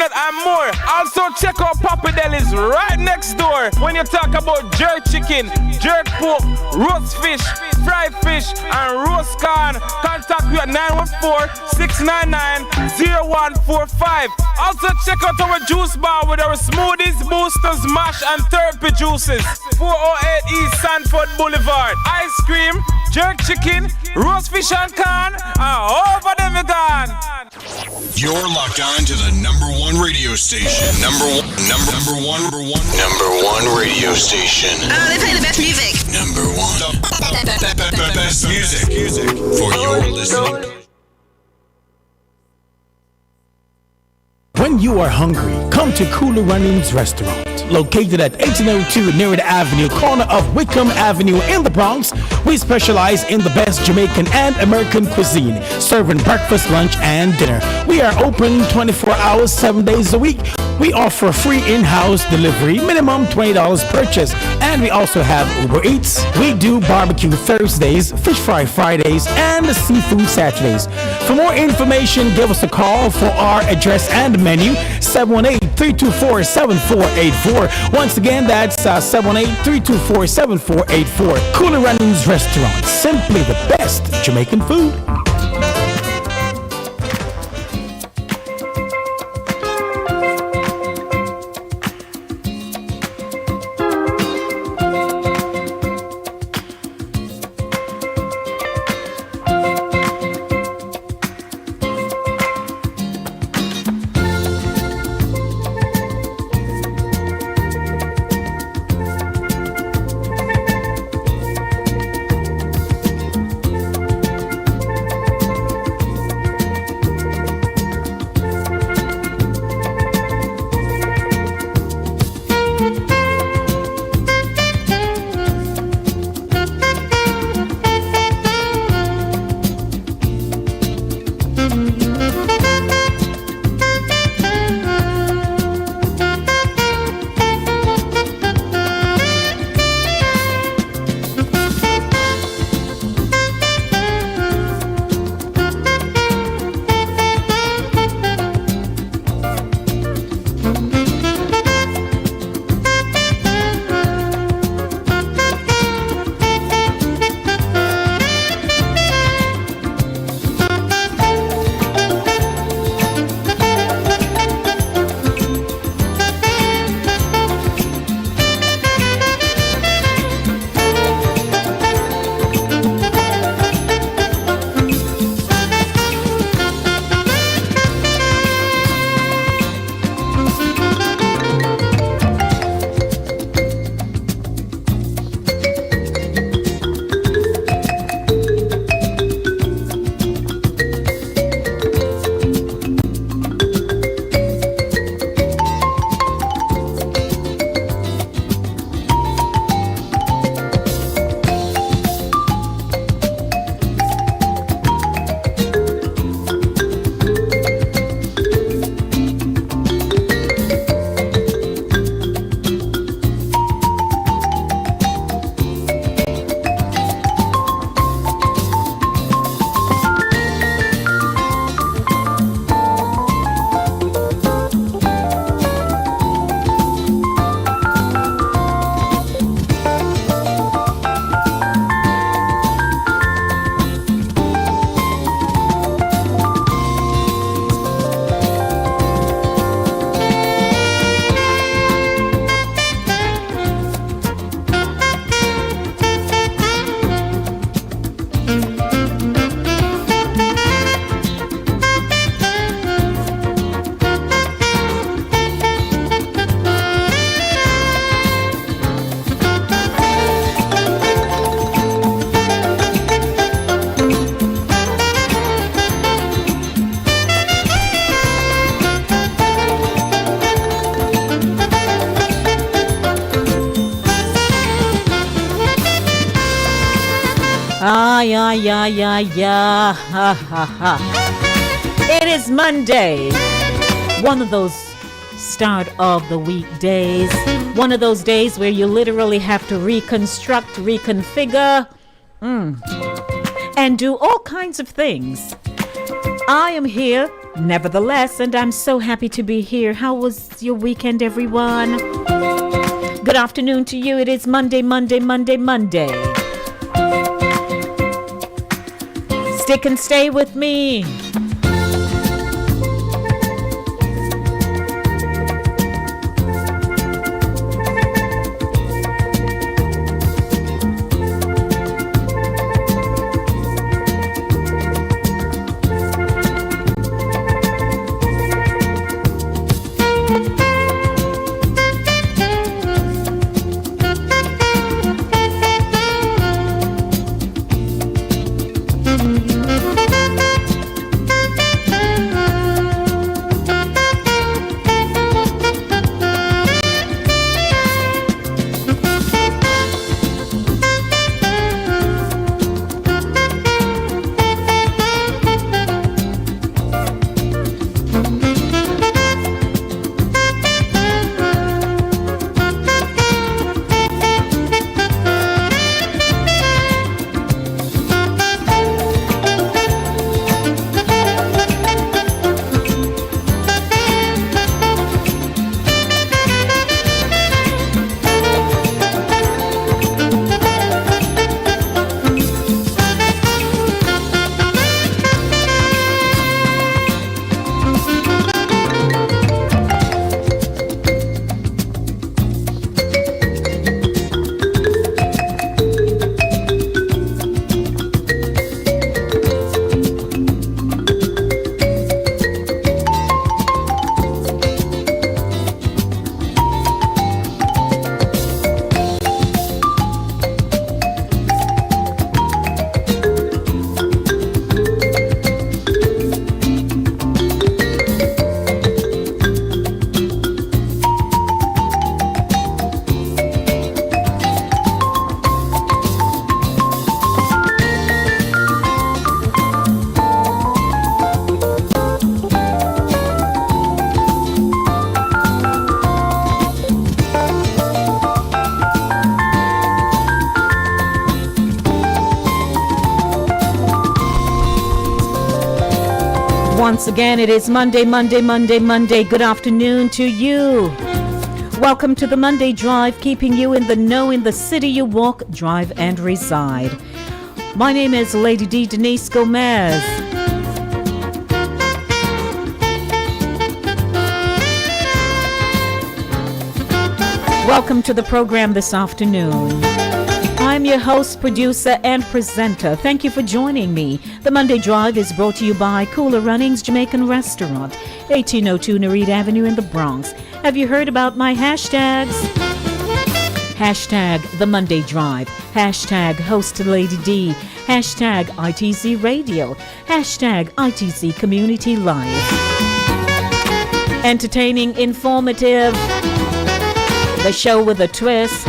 nut and more. Also check out Papa Deli's right next door. When you talk about jerk chicken, jerk pork, roast fish, fried fish, and roast corn, contact me at 914-699-0145. Also check out our juice bar with our smoothies, boosters, mash, and therapy juices. 408 East Sanford Boulevard. Ice cream, jerk chicken, roast fish and corn, and over them you gone. You're locked on to the number one radio station. Number one radio station. They play the best music. Number one. The best music for your listening. When you are hungry, come to Cooler Runnings Restaurant. Located at 1802 Nereida Avenue, corner of Wickham Avenue in the Bronx, we specialize in the best Jamaican and American cuisine, serving breakfast, lunch, and dinner. We are open 24 hours, 7 days a week. We offer free in-house delivery, minimum $20 purchase, and we also have Uber Eats. We do barbecue Thursdays, fish fry Fridays, and seafood Saturdays. For more information, give us a call for our address and menu, 718-324-7484. Once again, that's 718-324-7484. Cooler Runnings Restaurant, simply the best Jamaican food. Yeah. Ha, ha, ha. It is Monday. One of those start of the week days. One of those days where you literally have to reconstruct, reconfigure, and do all kinds of things. I am here Nevertheless, and I'm so happy to be here. How was your weekend, everyone? Good afternoon to you. It is Monday. Stick and stay with me. Once again, it is Monday. Good afternoon to you. Welcome to the Monday Drive, keeping you in the know in the city you walk, drive, and reside. My name is Lady D. Denise Gomez. Welcome to the program this afternoon. I'm your host, producer, and presenter. Thank you for joining me. The Monday Drive is brought to you by Cooler Runnings Jamaican Restaurant, 1802 Nereid Avenue in the Bronx. Have you heard about my hashtags? Hashtag The Monday Drive. Hashtag Host Lady D. Hashtag ITZ Radio. Hashtag ITZ Community Live. Entertaining, informative. The show with a twist.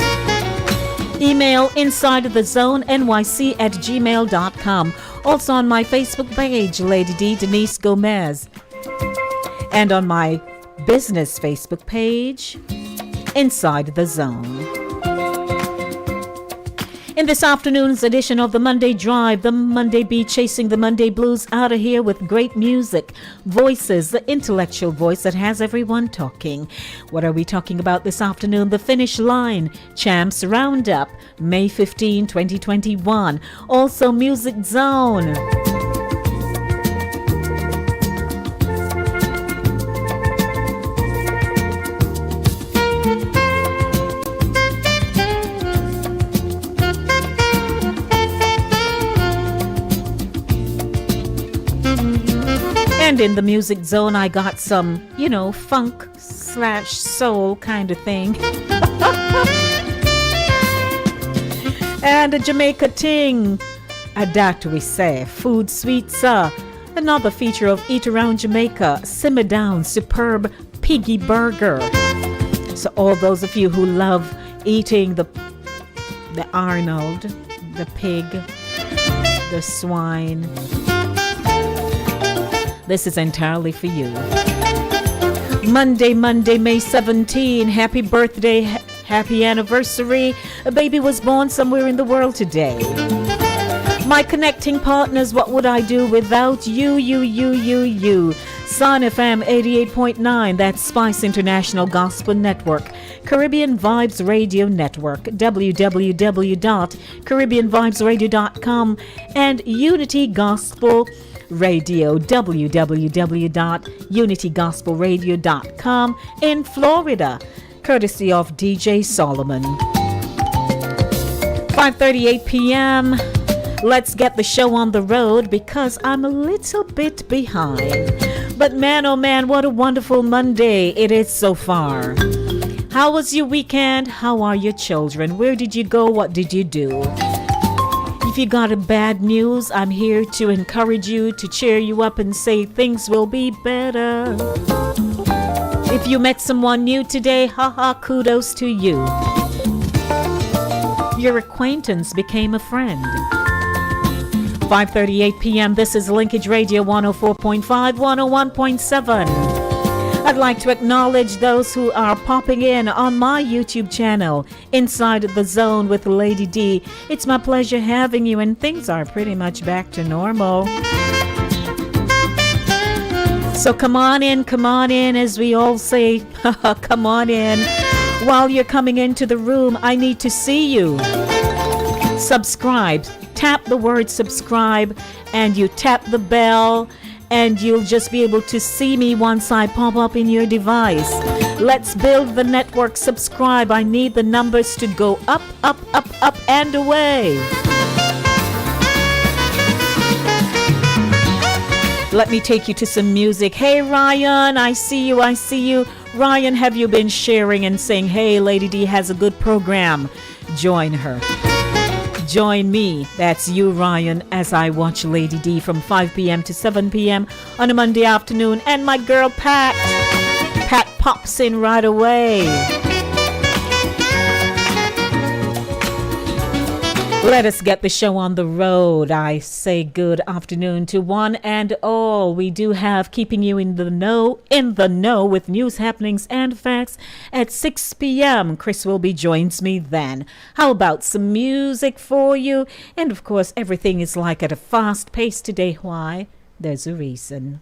Email insidethezone@gmail.com. Also on my Facebook page, Lady D Denise Gomez. And on my business Facebook page, Inside the Zone. In this afternoon's edition of the Monday Drive, the Monday Beat, chasing the Monday Blues out of here with great music, voices, the intellectual voice that has everyone talking. What are we talking about this afternoon? The Finish Line, Champs Roundup, May 15, 2021. Also Music Zone. And in the Music Zone, I got some, funk / soul kind of thing. And a Jamaica ting. That we say. Food sweets. Another feature of Eat Around Jamaica. Simmer Down, superb piggy burger. So all those of you who love eating the Arnold, the pig, the swine, this is entirely for you. Monday, May 17. Happy birthday, happy anniversary. A baby was born somewhere in the world today. My connecting partners, what would I do without you? Sun FM 88.9, that's Spice International Gospel Network, Caribbean Vibes Radio Network, www.caribbeanvibesradio.com, and Unity Gospel Radio, www.unitygospelradio.com in Florida, courtesy of DJ Solomon. 5:38 p.m. Let's get the show on the road because I'm a little bit behind. But man, oh man, what a wonderful Monday it is so far. How was your weekend? How are your children? Where did you go? What did you do? If you got a bad news, I'm here to encourage you, to cheer you up and say things will be better. If you met someone new today, haha, kudos to you. Your acquaintance became a friend. 5:38 p.m. This is Linkage Radio 104.5, 101.7. I'd like to acknowledge those who are popping in on my YouTube channel, Inside the Zone with Lady D. It's my pleasure having you, and things are pretty much back to normal. So come on in, as we all say, come on in. While you're coming into the room, I need to see you. Subscribe. Tap the word subscribe, and you tap the bell, and you'll just be able to see me once I pop up in your device. Let's build the network. Subscribe. I need the numbers to go up, up, up, up, and away. Let me take you to some music. Hey, Ryan, I see you. Ryan, have you been sharing and saying, hey, Lady D has a good program? Join her. Join me, that's you, Ryan, as I watch Lady D from 5 p.m. to 7 p.m. on a Monday afternoon. And my girl, Pat. Pat pops in right away. Let us get the show on the road. I say good afternoon to one and all. We do have keeping you in the know with news, happenings, and facts at 6 p.m. Chris Wilby joins me then. How about some music for you? And of course, everything is like at a fast pace today. Why? There's a reason.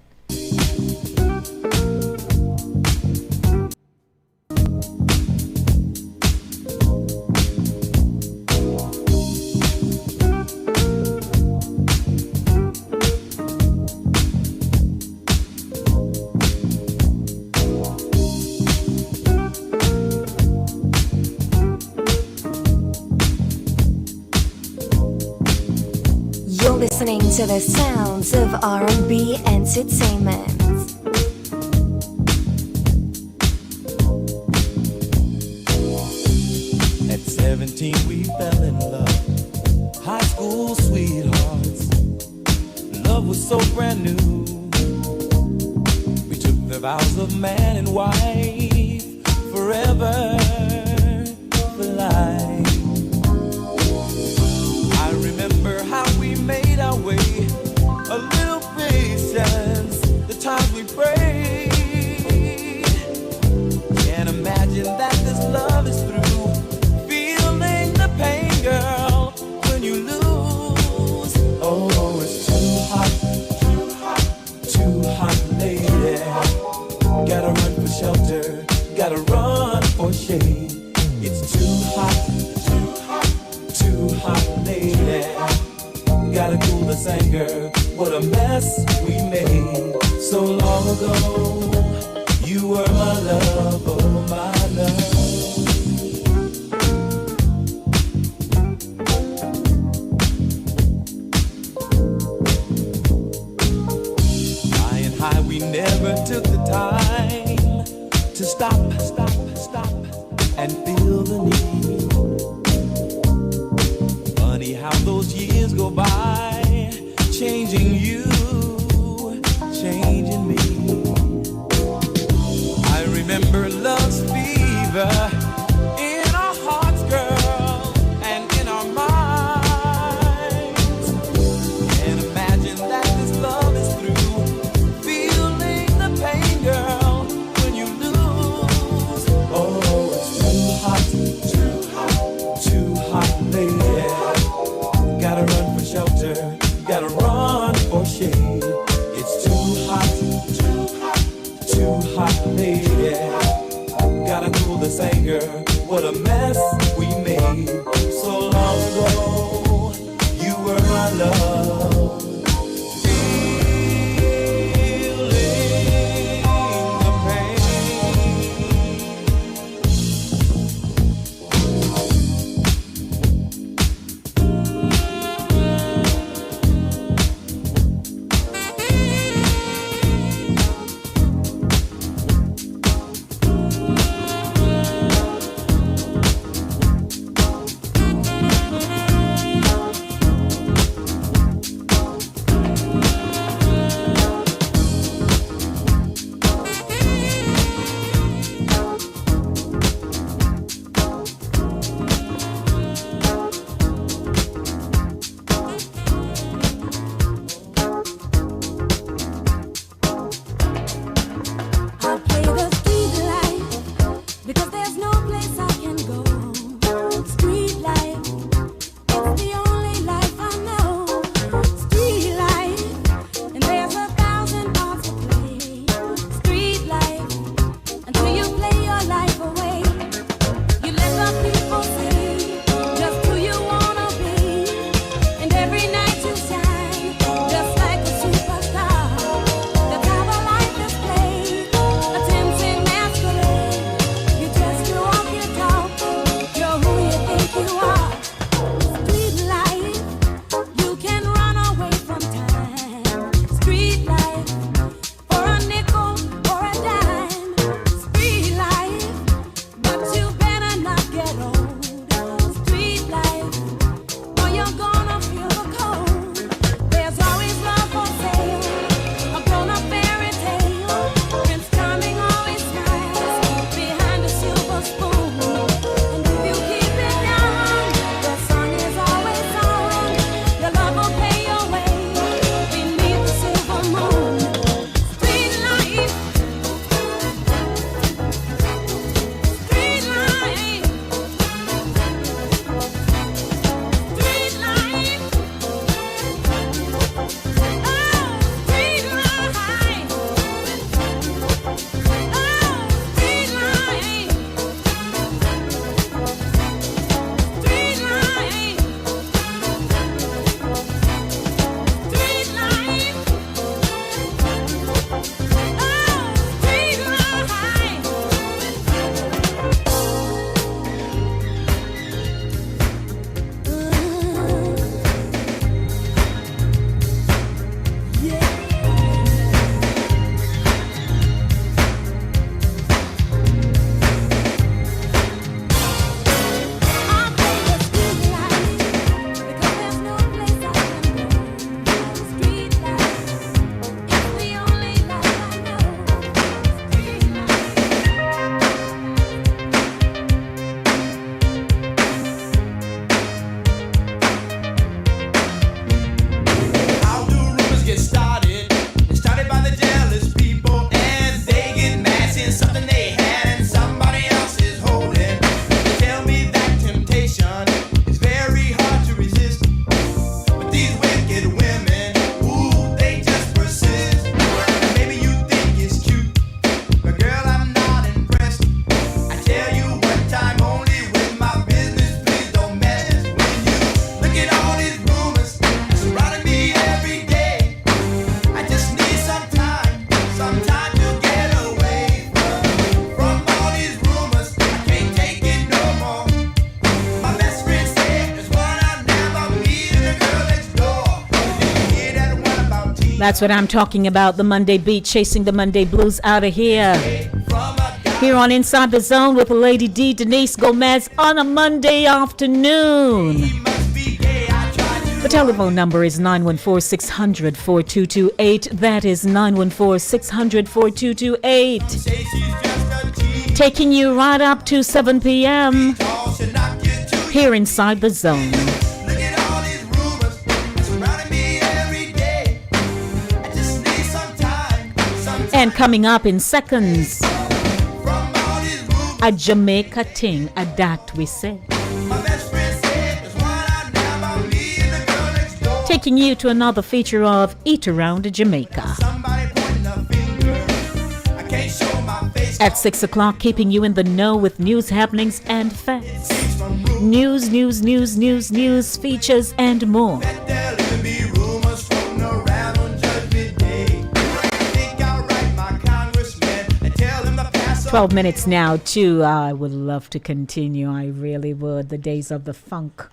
Listening to the sounds of R&B entertainment. At 17 we fell in love, high school sweethearts. Love was so brand new. We took the vows of man and wife, forever, for life. I remember how we made our way, a little patience, the times we prayed. Can't imagine that this love is through, feeling the pain, girl, when you lose. Oh, it's too hot, lady. Gotta run for shelter, gotta run for shade. It's too hot, lady. Gotta cool this anger. What a mess we made so long ago. You were my love, oh my love. Flying high, we never took the time to stop and feel the need. Funny how those years go by, changing you, changing me. I remember love's fever in our hearts, girl, and in our minds. Can't imagine that this love is through, feeling the pain, girl, when you lose. Oh, it's too hot, lady. Gotta run for shelter, gotta run for shade. It's too hot, endless anger. What a mess we made so long ago. You were my love. That's what I'm talking about, the Monday beat, chasing the Monday blues out of here. Here on Inside the Zone with Lady D, Denise Gomez, on a Monday afternoon. The telephone number is 914-600-4228. That is 914-600-4228. Taking you right up to 7 p.m. here Inside the Zone. And coming up in seconds, a Jamaica thing, a that we say. Taking you to another feature of Eat Around Jamaica. Somebody pointing a finger. I can't show my face At 6 o'clock, keeping you in the know with news happenings and facts. News, features, and more. 12 minutes now to, I would love to continue, I really would, the days of the funk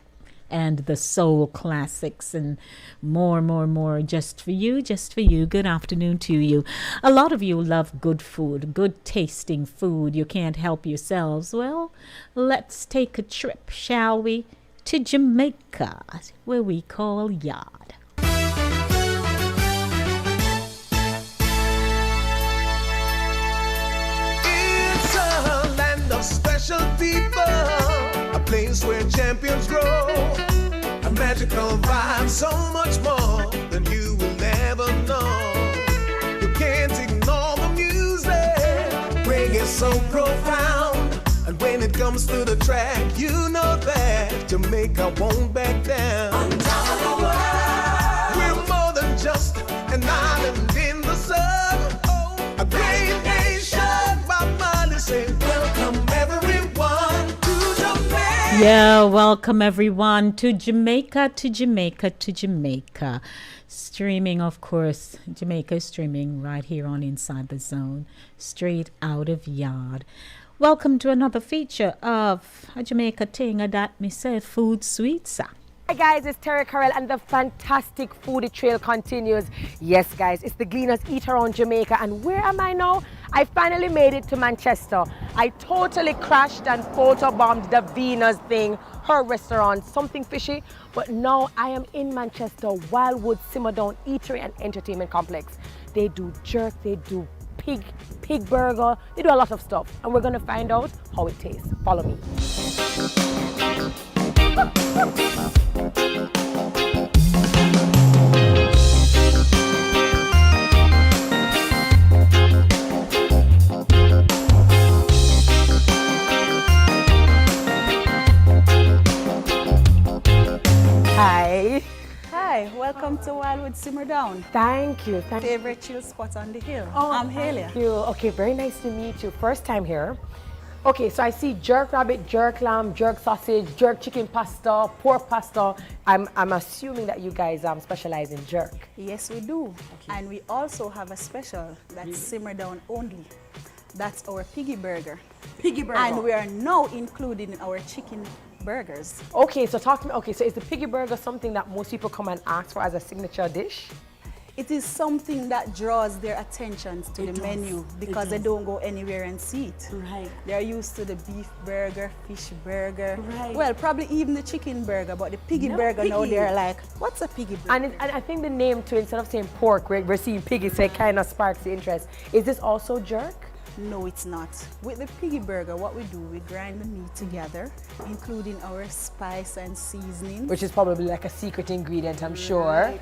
and the soul classics and more, just for you. Good afternoon to you. A lot of you love good food, good tasting food. You can't help yourselves. Well, let's take a trip, shall we, to Jamaica, where we call Yard. Special people, a place where champions grow, a magical vibe, so much more than you will ever know. You can't ignore the music, reggae so profound, and when it comes to the track, you know that Jamaica won't back down. On top of the world, we're more than just an island in the sun. Oh, a great nation, Bob Marley said, welcome. Yeah, welcome everyone to Jamaica. Streaming, of course, Jamaica is streaming right here on Inside the Zone, straight out of Yard. Welcome to another feature of a Jamaica thing that me say food sweets. Hi guys, it's Terry Carell and the fantastic foodie trail continues. Yes guys, it's the Gleaners Eat Around Jamaica, and where am I now? I finally made it to Manchester. I totally crashed and photobombed the Venus thing, her restaurant, something fishy, but now I am in Manchester, Wildwood Simmer Down Eatery and Entertainment Complex. They do jerk, they do pig burger, they do a lot of stuff, and we're gonna find out how it tastes. Follow me. Hi, welcome to Wildwood Simmer Down. Thank you. Favorite chill spot on the hill. Oh, I'm Halia. Thank you. Okay, very nice to meet you. First time here. Okay, so I see jerk rabbit, jerk lamb, jerk sausage, jerk chicken pasta, pork pasta. I'm assuming that you guys specialize in jerk. Yes, we do. Okay. And we also have a special that's simmer down only. That's our piggy burger. Piggy burger. And we are now including in our chicken burgers. Okay, so talk to me. Okay, so is the piggy burger something that most people come and ask for as a signature dish? It is something that draws their attention to the menu because they don't go anywhere and see it. Right. They're used to the beef burger, fish burger. Right. Well, probably even the chicken burger, but the piggy burger now they're like, what's a piggy burger? And I think the name too, instead of saying pork, we're seeing piggy, so it kind of sparks the interest. Is this also jerk? No, it's not. With the piggy burger, what we do, we grind the meat together, including our spice and seasoning. Which is probably like a secret ingredient, I'm sure.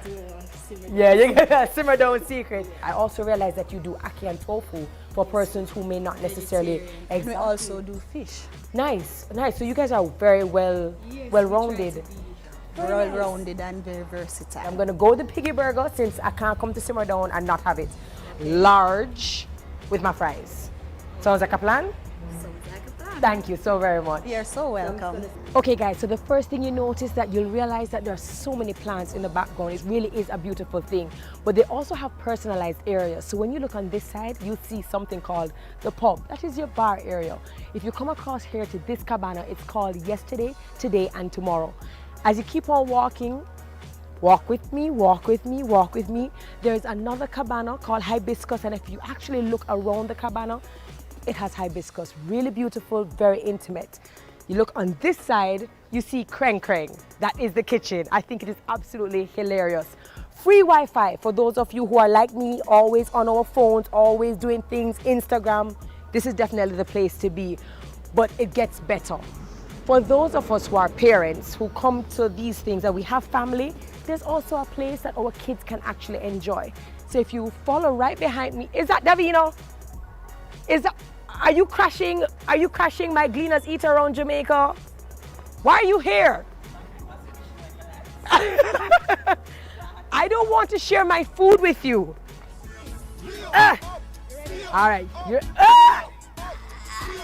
Yeah, you get a simmer down secret. I also realize that you do ackee and tofu for persons who may not necessarily. Exactly. We also do fish. Nice. So you guys are very well-rounded. Well-rounded and very versatile. I'm gonna go with the piggy burger since I can't come to simmer down and not have it. Large with my fries. Sounds like a plan? Sounds like a plan. Thank you so very much. You're so welcome. Okay guys, so the first thing you notice that you'll realize that there are so many plants in the background. It really is a beautiful thing. But they also have personalized areas. So when you look on this side, you'll see something called the pub. That is your bar area. If you come across here to this cabana, it's called Yesterday, Today and Tomorrow. As you keep on walking, walk with me. There's another cabana called Hibiscus, and if you actually look around the cabana, it has hibiscus. Really beautiful, very intimate. You look on this side, you see Kreng Kreng. That is the kitchen. I think it is absolutely hilarious. Free Wi-Fi for those of you who are like me, always on our phones, always doing things, Instagram. This is definitely the place to be, but it gets better. For those of us who are parents, who come to these things and we have family, there's also a place that our kids can actually enjoy. So if you follow right behind me, is that Davina? Are you crashing my Gleaners Eat Around Jamaica? Why are you here? I don't want to share my food with you. All right.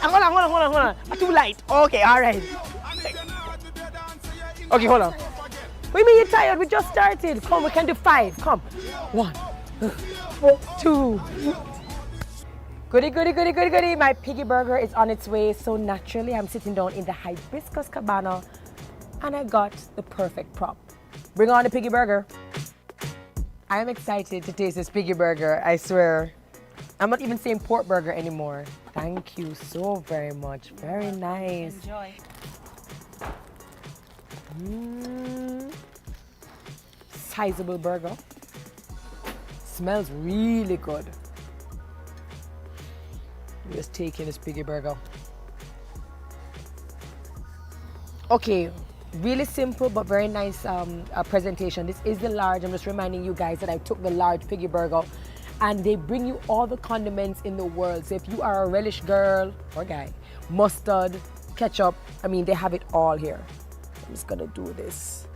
Hold on. Too light. Okay, all right. Okay, hold on. We mean you're tired? We just started. Come, we can do 5. Come. 1, 2. Goody. My piggy burger is on its way. So naturally, I'm sitting down in the hibiscus cabana, and I got the perfect prop. Bring on the piggy burger. I am excited to taste this piggy burger, I swear. I'm not even saying pork burger anymore. Thank you so very much. Very nice. Enjoy. Sizable burger. Smells really good. Just taking this piggy burger. Okay, really simple but very nice presentation. This is the large. I'm just reminding you guys that I took the large piggy burger, and they bring you all the condiments in the world. So if you are a relish girl or guy, mustard, ketchup, I mean, they have it all here. I'm just gonna do this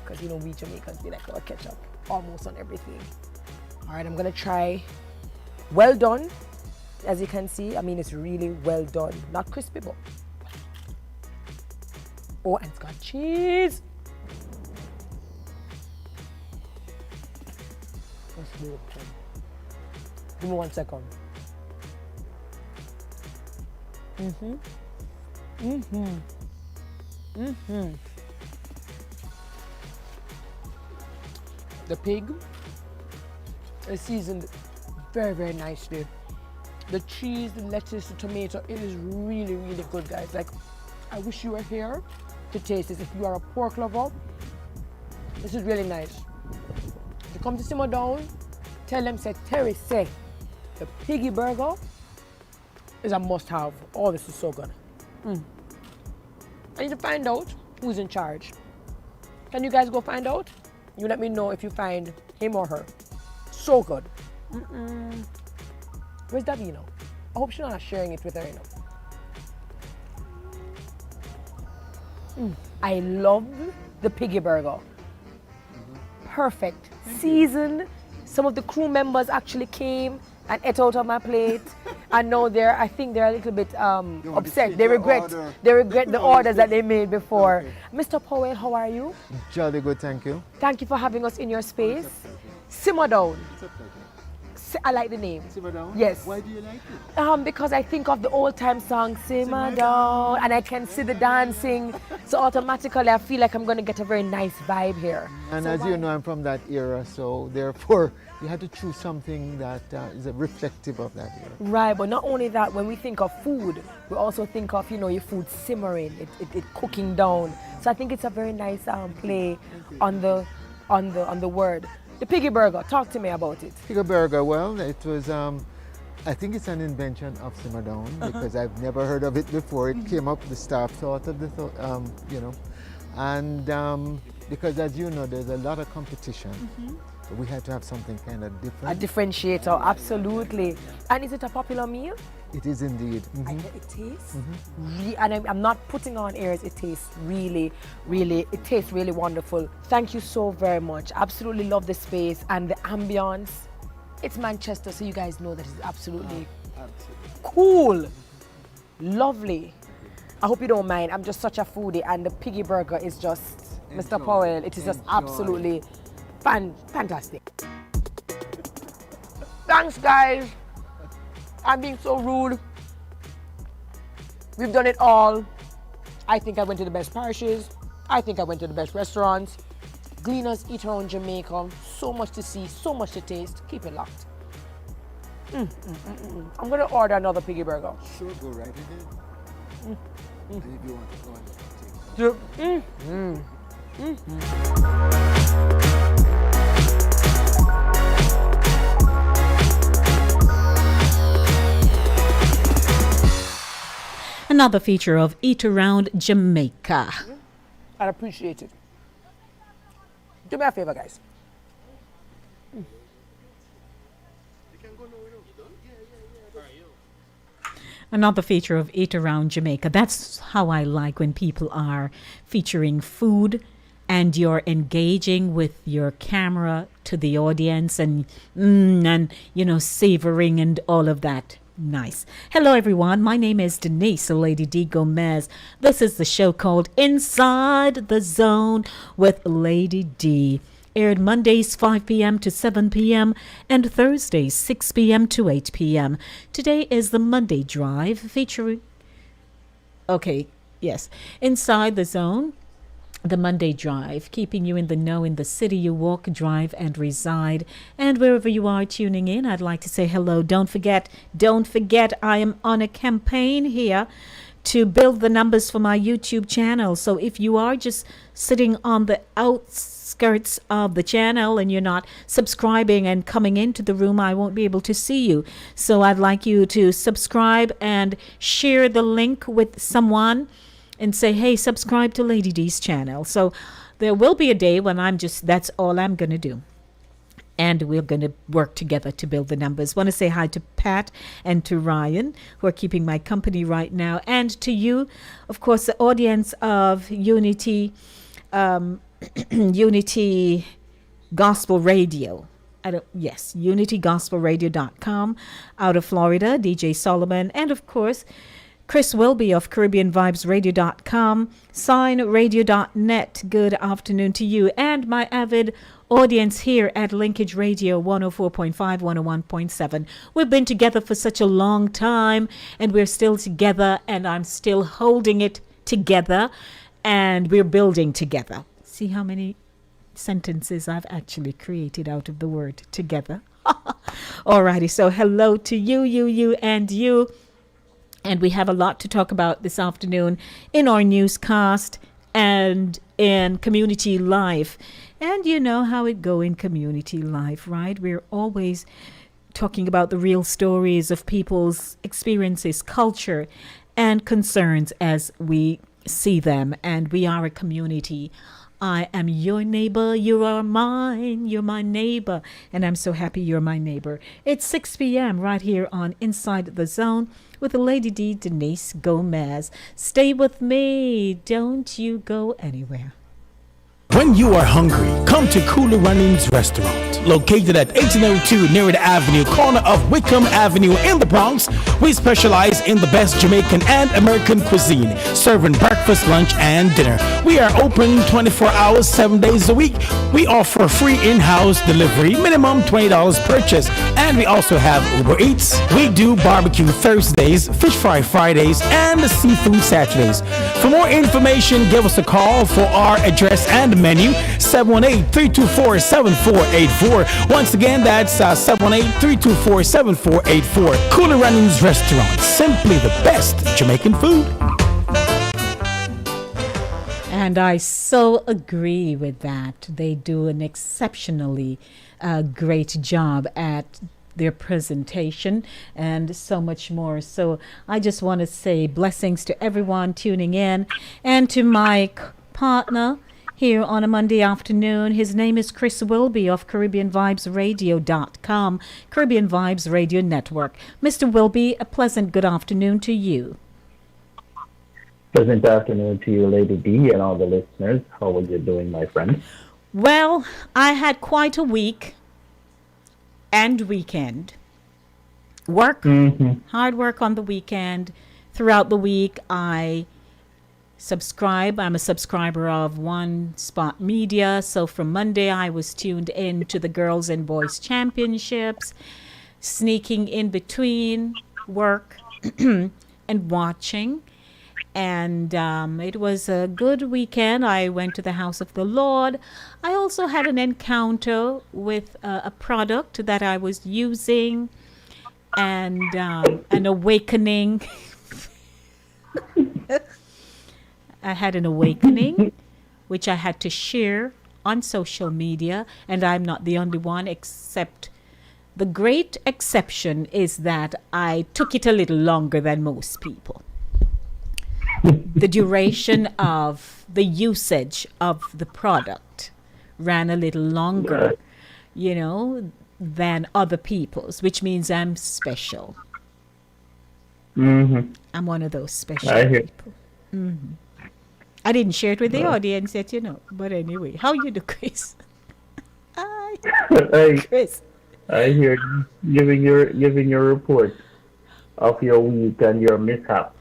because you know we Jamaicans, we like our ketchup almost on everything. All right, I'm gonna try. Well done. As you can see, I mean, it's really well done. Not crispy, but. Oh, and it's got cheese. Let's do it. Give me 1 second. The pig is seasoned very, very nicely. The cheese, the lettuce, the tomato, it is really, really good, guys. Like, I wish you were here to taste this. If you are a pork lover, this is really nice. If you come to Simmer Down, tell them, say, Terry, say, the piggy burger is a must-have. Oh, this is so good. I need to find out who's in charge. Can you guys go find out? You let me know if you find him or her. So good. Where's Davina? I hope she's not sharing it with her, I love the piggy burger. Perfect. Seasoned. Some of the crew members actually came and ate out of my plate. And now I think they're a little bit upset. They regret the orders that they made before. Okay. Mr. Powell, how are you? Jolly good, thank you. Thank you for having us in your space. Simmer Down. I like the name. Simmer Down? Yes. Why do you like it? Because I think of the old time song, Simmer Down, and I can see the dancing. So automatically I feel like I'm going to get a very nice vibe here. And so as you know, I'm from that era, so therefore you had to choose something that is reflective of that era. Right, but not only that, when we think of food, we also think of, your food simmering, it cooking down. So I think it's a very nice play on the word. The piggy burger, talk to me about it. Piggy burger, well, it was, I think it's an invention of Simmer Down because I've never heard of it before. It came up, the staff thought of the, and because as you know, there's a lot of competition. So we had to have something kind of different. A differentiator, absolutely. And is it a popular meal? It is indeed. It tastes, and I'm not putting on airs, it tastes really, really, it tastes really wonderful. Thank you so very much. Absolutely love the space and the ambience. It's Manchester, so you guys know that it's absolutely cool, lovely. I hope you don't mind. I'm just such a foodie, and the piggy burger is just, Mr. Powell, it is just absolutely fantastic. Thanks, guys. I'm being so rude. We've done it all. I think I went to the best parishes. I think I went to the best restaurants. Gleaners eat around Jamaica. So much to see, so much to taste. Keep it locked. I'm gonna order another piggy burger. Sure, go right ahead. And if you want to go and Another feature of Eat Around Jamaica. I appreciate it. Do me a favor, guys. Another feature of Eat Around Jamaica. That's how I like when people are featuring food and you're engaging with your camera to the audience and savoring and all of that. Nice. Hello, everyone. My name is Denise, Lady D Gomez. This is the show called Inside the Zone with Lady D. Aired Mondays 5 p.m. to 7 p.m. and Thursdays 6 p.m. to 8 p.m. Today is the Monday Drive featuring... Okay, yes. Inside the Zone, the Monday Drive, keeping you in the know in the city you walk, drive, and reside. And wherever you are tuning in, I'd like to say hello. Don't forget, I am on a campaign here to build the numbers for my YouTube channel. So if you are just sitting on the outskirts of the channel and you're not subscribing and coming into the room, I won't be able to see you. So I'd like you to subscribe and share the link with someone and say, hey, subscribe to Lady D's channel. So there will be a day when that's all I'm going to do. And we're going to work together to build the numbers. Want to say hi to Pat and to Ryan, who are keeping my company right now. And to you, of course, the audience of Unity Unity Gospel Radio. UnityGospelRadio.com out of Florida, DJ Solomon. And, of course, Chris Wilby of CaribbeanVibesRadio.com, signradio.net. Good afternoon to you and my avid audience here at Linkage Radio 104.5, 101.7. We've been together for such a long time and we're still together and I'm still holding it together and we're building together. See how many sentences I've actually created out of the word together. Alrighty, so hello to you, and you. And we have a lot to talk about this afternoon in our newscast and in community life. And you know how it go in community life, right? We're always talking about the real stories of people's experiences, culture, and concerns as we see them. And we are a community. I am your neighbor, you are mine, you're my neighbor, and I'm so happy you're my neighbor. It's 6 p.m. right here on Inside the Zone with the Lady D, Denise Gomez. Stay with me, don't you go anywhere. When you are hungry, come to Cooler Runnings Restaurant. Located at 1802 Near the Avenue, corner of Wickham Avenue in the Bronx, we specialize in the best Jamaican and American cuisine, serving breakfast, lunch, and dinner. We are open 24 hours, 7 days a week. We offer free in-house delivery, minimum $20 purchase, and we also have Uber Eats. We do barbecue Thursdays, fish fry Fridays, and seafood Saturdays. For more information, give us a call for our address and menu, 718-324-7484. Once again, that's 718-324-7484. Cooler Runnings Restaurant, simply the best Jamaican food. And I so agree with that. They do an exceptionally great job at their presentation and so much more. So I just want to say blessings to everyone tuning in and to my partner here on a Monday afternoon. His name is Chris Wilby of CaribbeanVibesRadio.com, Caribbean Vibes Radio Network. Mr. Wilby, a pleasant good afternoon to you. Pleasant afternoon to you, Lady D, and all the listeners. How are you doing, my friend? Well, I had quite a week and weekend. Hard work on the weekend. Throughout the week, I'm a subscriber of One Spot Media. So from Monday, I was tuned in to the Girls and Boys Championships, sneaking in between work and watching. And it was a good weekend. I went to the house of the Lord. I also had an encounter with a product that I was using and an awakening. I had an awakening, which I had to share on social media. And I'm not the only one, except the great exception is that I took it a little longer than most people. The duration of the usage of the product ran a little longer, than other people's, which means I'm special. I'm one of those special people. I didn't share it with the audience yet, But anyway, how you do, Chris? Chris. I hear you giving your report. of your week and your mishaps.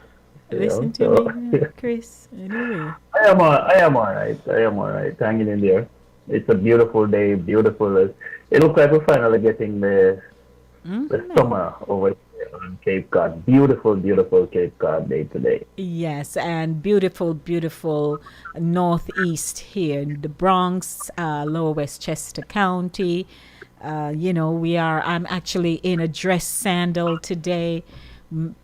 Listen to So me, Chris. Anyway. I am all right. I am all right. Hanging in there. It's a beautiful day. Beautiful. It looks like we're finally getting the summer over here on Cape Cod. Beautiful, beautiful Cape Cod day today. Yes, and beautiful, beautiful northeast here in the Bronx, Lower Westchester County. I'm actually in a dress sandal today,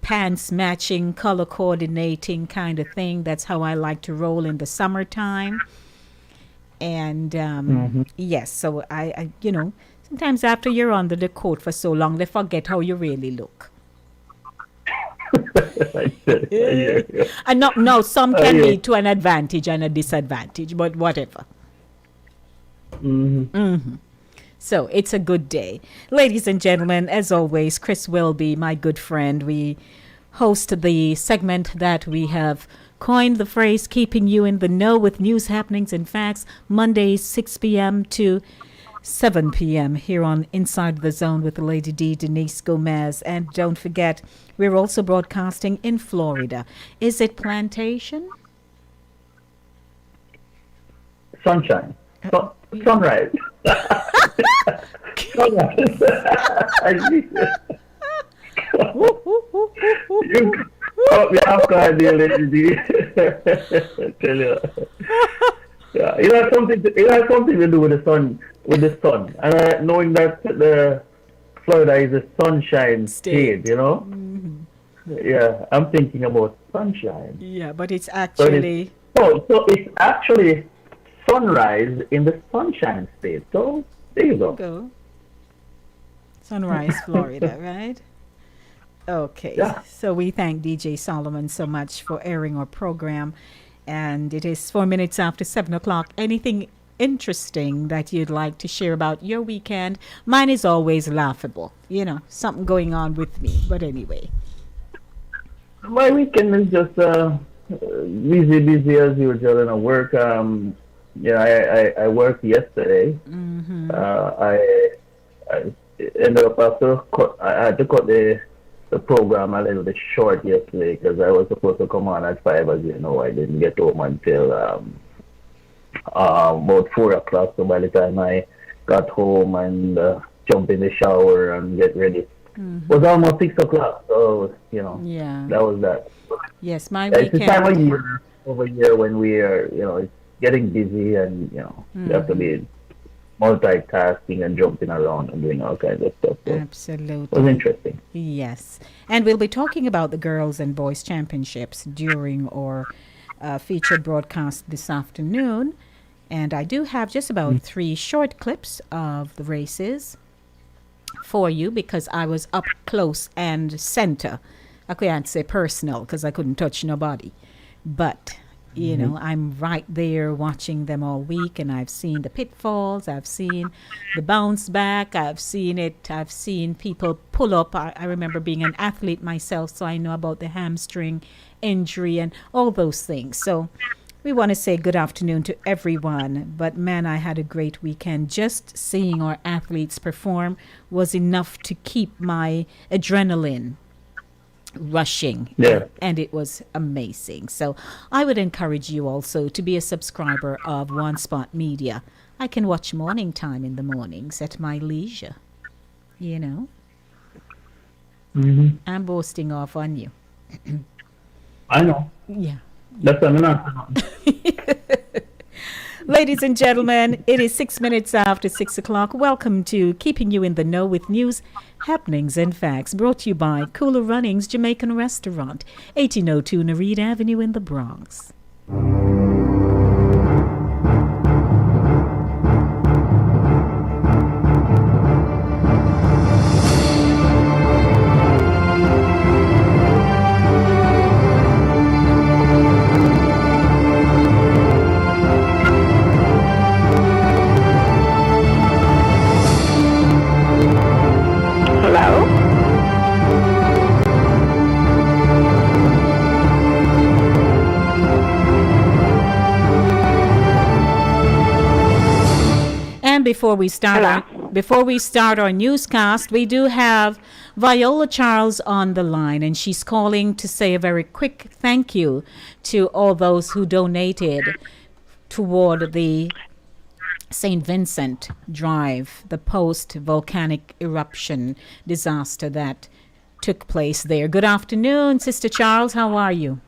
pants matching, color coordinating kind of thing. That's how I like to roll in the summertime. And yes, so sometimes after you're under the coat for so long, they forget how you really look. And no, some can lead to an advantage and a disadvantage, but whatever. So it's a good day. Ladies and gentlemen, as always, Chris Welby, my good friend. We host the segment that we have coined the phrase keeping you in the know with news, happenings, and facts, Mondays 6 p.m. to 7 p.m. here on Inside the Zone with Lady D, Denise Gomez. And don't forget, we're also broadcasting in Florida. Is it Plantation? Sunshine. Sunrise. Sunrise. You caught me off guard there, Lady D. Tell you. Yeah, it has something to do with the sun, and knowing that the Florida is a sunshine state, Yeah, I'm thinking about sunshine. Yeah, but it's actually so it's actually sunrise in the sunshine state. So there you go. Sunrise, Florida, right? Okay. Yeah. So we thank DJ Solomon so much for airing our program. And it is 4 minutes after 7 o'clock. Anything interesting that you'd like to share about your weekend? Mine is always laughable. Something going on with me. But anyway. My weekend is just busy as usual in work. I worked yesterday. I ended up I had to cut the program a little bit short yesterday because I was supposed to come on at 5, as you know. I didn't get home until about 4 o'clock. So by the time I got home and jump in the shower and get ready, it was almost 6 o'clock. So, yeah, that was that. Yes, my It's weekend. the time of year over here when we are, it's getting busy and, you have to be multitasking and jumping around and doing all kinds of stuff. So Absolutely. it was interesting. Yes. And we'll be talking about the girls and boys championships during our featured broadcast this afternoon. And I do have just about 3 short clips of the races for you because I was up close and center. I can't say personal because I couldn't touch nobody. But I'm right there watching them all week, and I've seen the pitfalls, I've seen the bounce back, I've seen people pull up. I remember being an athlete myself, so I know about the hamstring injury and all those things. So we want to say good afternoon to everyone. But man, I had a great weekend. Just seeing our athletes perform was enough to keep my adrenaline rushing. Yeah. And it was amazing. So I would encourage you also to be a subscriber of One Spot Media. I can watch Morning Time in the mornings at my leisure. I'm boasting off on you. I know. Yeah. That's what I'm not. Ladies and gentlemen, it is 6 minutes after 6 o'clock. Welcome to Keeping You in the Know with News, Happenings, and Facts, brought to you by Cooler Runnings Jamaican Restaurant, 1802 Nereid Avenue in the Bronx. before we start our newscast, we do have Viola Charles on the line, and she's calling to say a very quick thank you to all those who donated toward the St. Vincent Drive, the post-volcanic eruption disaster that took place there. Good afternoon, Sister Charles. How are you?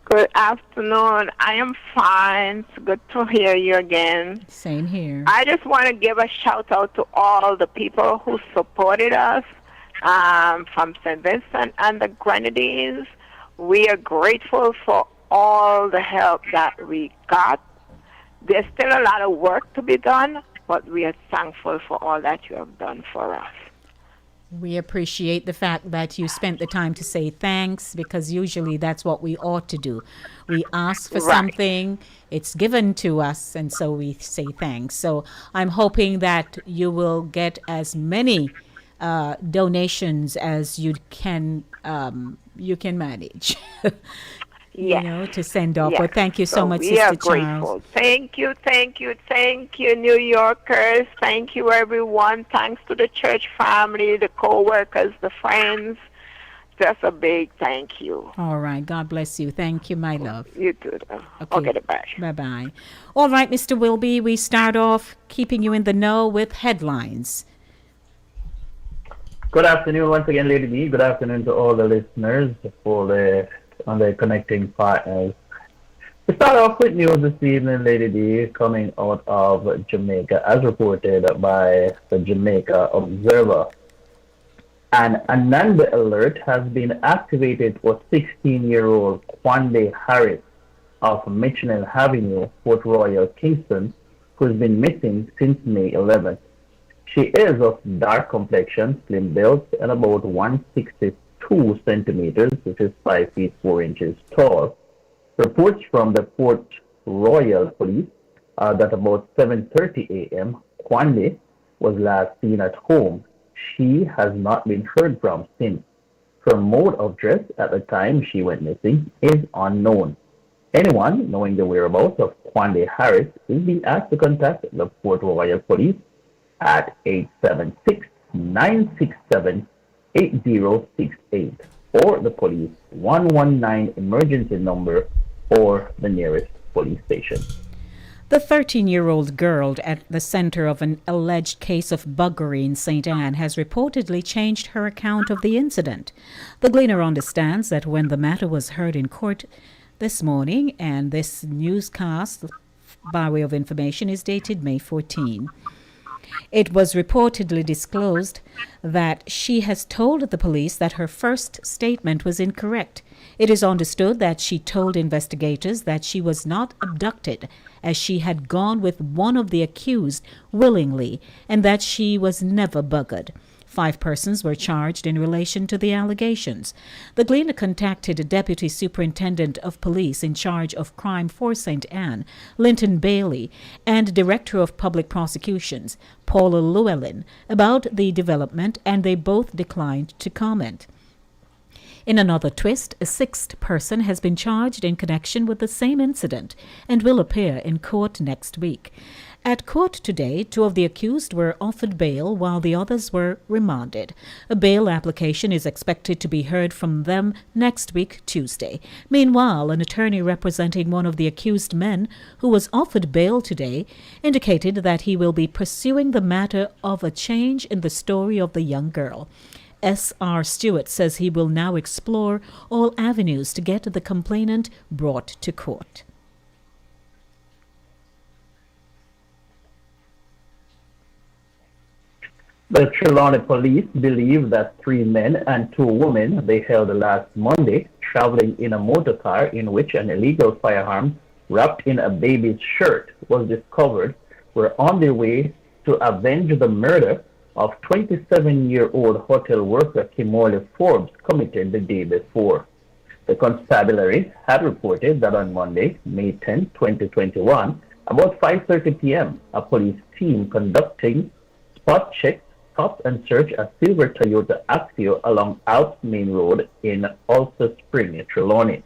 Good afternoon. I am fine. It's good to hear you again. Same here. I just want to give a shout out to all the people who supported us from St. Vincent and the Grenadines. We are grateful for all the help that we got. There's still a lot of work to be done, but we are thankful for all that you have done for us. We appreciate the fact that you spent the time to say thanks, because usually that's what we ought to do. We ask for something, it's given to us, and so we say thanks. So I'm hoping that you will get as many donations as you can manage. Yes. To send off. Yes. But thank you so much, we Sister are Charles. grateful. Thank you, New Yorkers. Thank you, everyone. Thanks to the church family, the co-workers, the friends. Just a big thank you. All right. God bless you. Thank you, my love. You too. Okay, bye. Bye-bye. All right, Mr. Wilby, we start off keeping you in the know with headlines. Good afternoon once again, Lady B. Good afternoon to all the listeners on the connecting partners. We start off with news this evening, Lady D, coming out of Jamaica, as reported by the Jamaica Observer. An Ananda alert has been activated for 16-year-old Kwande Harris of Michelin Avenue, Port Royal, Kingston, who's been missing since May 11th. She is of dark complexion, slim built, and about 162 centimeters, which is 5 feet 4 inches tall. Reports from the Port Royal Police are that about 7:30 a.m., Kwande was last seen at home. She has not been heard from since. Her mode of dress at the time she went missing is unknown. Anyone knowing the whereabouts of Kwande Harris is being asked to contact the Port Royal Police at 876-967-8068 or the police 119 emergency number or the nearest police station. The 13-year-old girl at the center of an alleged case of buggery in St. Anne has reportedly changed her account of the incident. The Gleaner understands that when the matter was heard in court this morning, and this newscast, by way of information, is dated May 14. It was reportedly disclosed that she has told the police that her first statement was incorrect. It is understood that she told investigators that she was not abducted, as she had gone with one of the accused willingly, and that she was never buggered. 5 persons were charged in relation to the allegations. The Gleaner contacted a Deputy Superintendent of Police in charge of crime for St. Anne, Linton Bailey, and Director of Public Prosecutions, Paula Llewellyn, about the development, and they both declined to comment. In another twist, a 6th person has been charged in connection with the same incident and will appear in court next week. At court today, 2 of the accused were offered bail while the others were remanded. A bail application is expected to be heard from them next week, Tuesday. Meanwhile, an attorney representing one of the accused men, who was offered bail today, indicated that he will be pursuing the matter of a change in the story of the young girl. S.R. Stewart says he will now explore all avenues to get the complainant brought to court. The Trelawney police believe that 3 men and 2 women they held last Monday traveling in a motor car in which an illegal firearm wrapped in a baby's shirt was discovered were on their way to avenge the murder of 27-year-old hotel worker Kimberly Forbes committed the day before. The constabulary had reported that on Monday, May 10, 2021, about 5:30 p.m., a police team conducting spot checks stopped and searched a silver Toyota Axio along Alps Main Road in Ulster Spring, Trelawney.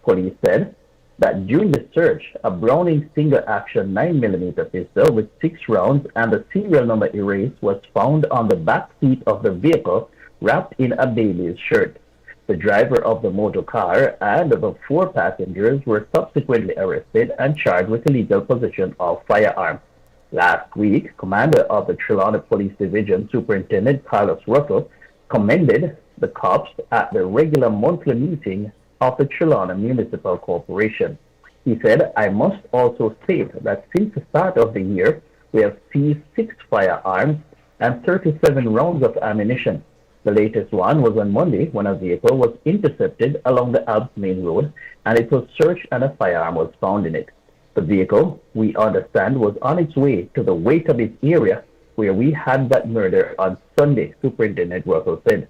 Police said that during the search, a Browning single-action 9mm pistol with 6 rounds and the serial number erased was found on the back seat of the vehicle wrapped in a baby's shirt. The driver of the motor car and the 4 passengers were subsequently arrested and charged with illegal possession of firearms. Last week, Commander of the Trelawney Police Division, Superintendent Carlos Russell, commended the cops at the regular monthly meeting of the Trelawney Municipal Corporation. He said, I must also state that since the start of the year, we have seized 6 firearms and 37 rounds of ammunition. The latest one was on Monday when a vehicle was intercepted along the Alps Main Road and it was searched and a firearm was found in it. The vehicle, we understand, was on its way to the Waitabit area where we had that murder on Sunday, Superintendent Russell said.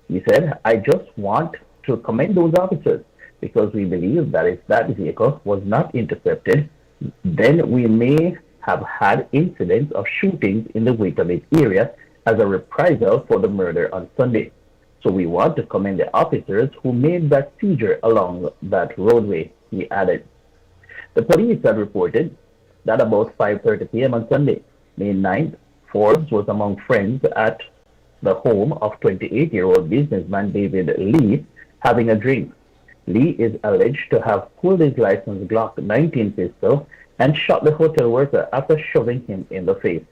He said, I just want to commend those officers because we believe that if that vehicle was not intercepted, then we may have had incidents of shootings in the Waitabit area as a reprisal for the murder on Sunday. So we want to commend the officers who made that seizure along that roadway, he added. The police had reported that about 5:30 p.m. on Sunday, May 9th, Forbes was among friends at the home of 28-year-old businessman David Lee having a drink. Lee is alleged to have pulled his licensed Glock 19 pistol and shot the hotel worker after shoving him in the face.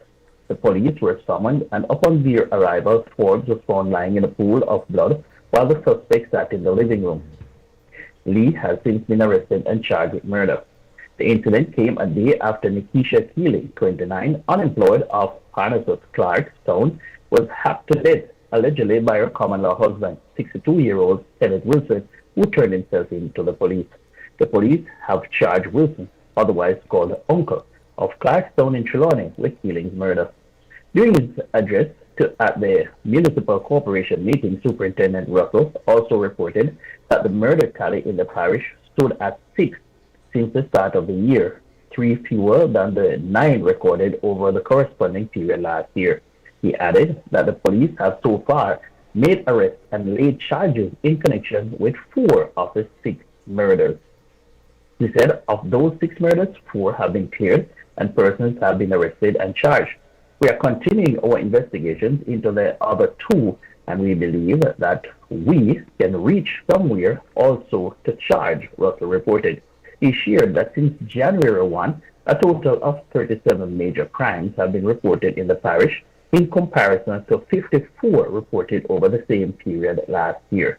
The police were summoned, and upon their arrival, Forbes was found lying in a pool of blood while the suspect sat in the living room. Lee has since been arrested and charged with murder. The incident came a day after Nikisha Keeling, 29, unemployed of Parnassus Clarkstown, was hacked to death, allegedly by her common-law husband, 62-year-old Kenneth Wilson, who turned himself in to the police. The police have charged Wilson, otherwise called Uncle, of Clarkstown in Trelawney, with Keeling's murder. During his address at the Municipal Corporation meeting, Superintendent Russell also reported that the murder tally in the parish stood at 6 since the start of the year, 3 fewer than the 9 recorded over the corresponding period last year. He added that the police have so far made arrests and laid charges in connection with 4 of the 6 murders. He said of those 6 murders, 4 have been cleared and persons have been arrested and charged. We are continuing our investigations into the other 2, and we believe that we can reach somewhere also to charge, Russell reported. He shared that since January 1, a total of 37 major crimes have been reported in the parish, in comparison to 54 reported over the same period last year.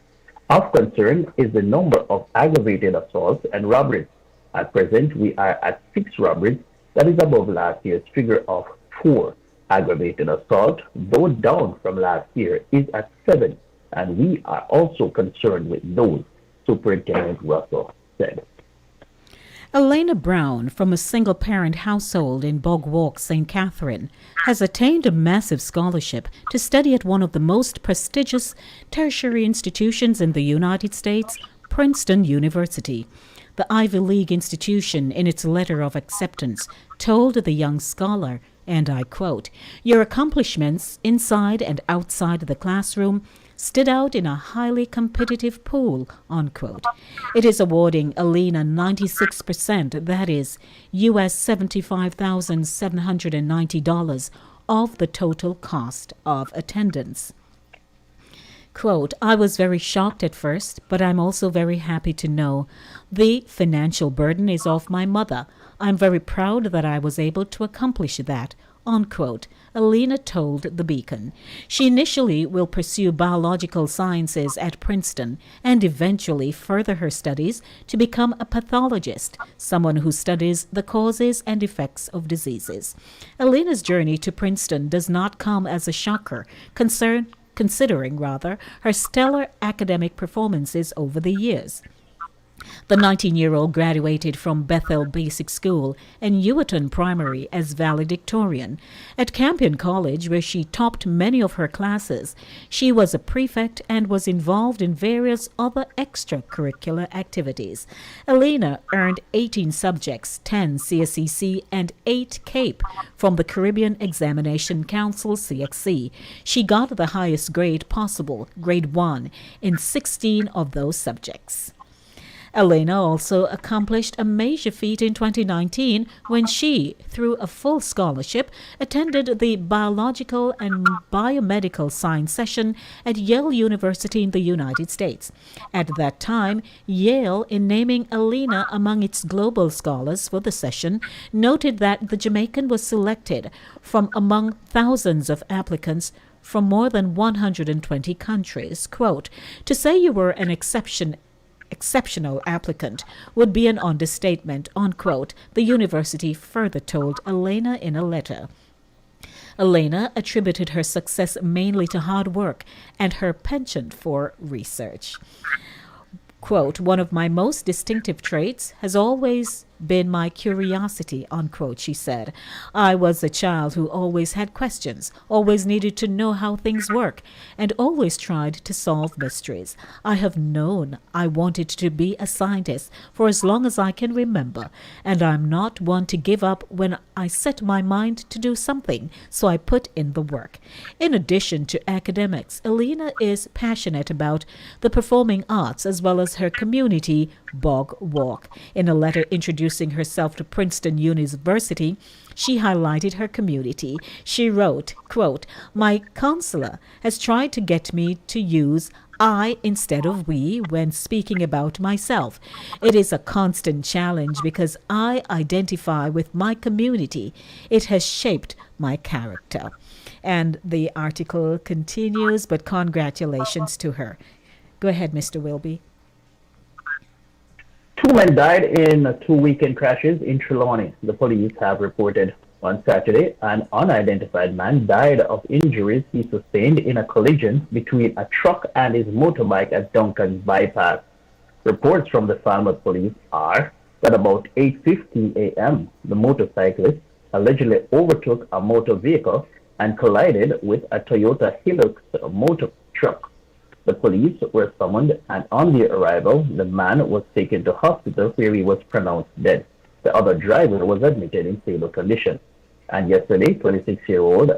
Of concern is the number of aggravated assaults and robberies. At present, we are at 6 robberies, that is above last year's figure of 4. Aggravated assault, though down from last year, is at 7, and we are also concerned with those, Superintendent Russell said. Elena Brown, from a single-parent household in Bog Walk, St. Catherine, has attained a massive scholarship to study at one of the most prestigious tertiary institutions in the United States, Princeton University. The Ivy League institution, in its letter of acceptance, told the young scholar, and I quote, "Your accomplishments inside and outside the classroom stood out in a highly competitive pool," unquote. It is awarding Alina 96%, that is, US $75,790 of the total cost of attendance. Quote, "I was very shocked at first, but I'm also very happy to know the financial burden is off my mother. I'm very proud that I was able to accomplish that," unquote, Alina told The Beacon. She initially will pursue biological sciences at Princeton and eventually further her studies to become a pathologist, someone who studies the causes and effects of diseases. Alina's journey to Princeton does not come as a shocker, considering her stellar academic performances over the years. The 19-year-old graduated from Bethel Basic School and Ewaton Primary as valedictorian. At Campion College, where she topped many of her classes, she was a prefect and was involved in various other extracurricular activities. Alina earned 18 subjects, 10 CSEC and 8 CAPE from the Caribbean Examination Council, CXC. She got the highest grade possible, grade 1, in 16 of those subjects. Elena also accomplished a major feat in 2019 when she, through a full scholarship, attended the Biological and Biomedical Science session at Yale University in the United States. At that time, Yale, in naming Elena among its global scholars for the session, noted that the Jamaican was selected from among thousands of applicants from more than 120 countries. Quote, "To say you were an exceptional applicant would be an understatement," unquote, the university further told Elena in a letter. Elena attributed her success mainly to hard work and her penchant for research. Quote, "One of my most distinctive traits has always been my curiosity," unquote, she said. "I was a child who always had questions, always needed to know how things work, and always tried to solve mysteries. I have known I wanted to be a scientist for as long as I can remember, and I'm not one to give up when I set my mind to do something, so I put in the work." In addition to academics, Elena is passionate about the performing arts as well as her community Bog Walk. In a letter introducing herself to Princeton University, she highlighted her community. She wrote, quote, "My counselor has tried to get me to use I instead of we when speaking about myself. It is a constant challenge because I identify with my community. It has shaped my character." And the article continues, but congratulations to her. Go ahead, Mr. Wilby. 2 men died in 2 weekend crashes in Trelawney. The police have reported on Saturday an unidentified man died of injuries he sustained in a collision between a truck and his motorbike at Duncan's bypass. Reports from the Falmouth police are that about 8:50 a.m., the motorcyclist allegedly overtook a motor vehicle and collided with a Toyota Hilux motor truck. The police were summoned, and on their arrival, the man was taken to hospital where he was pronounced dead. The other driver was admitted in stable condition. And yesterday, 26-year-old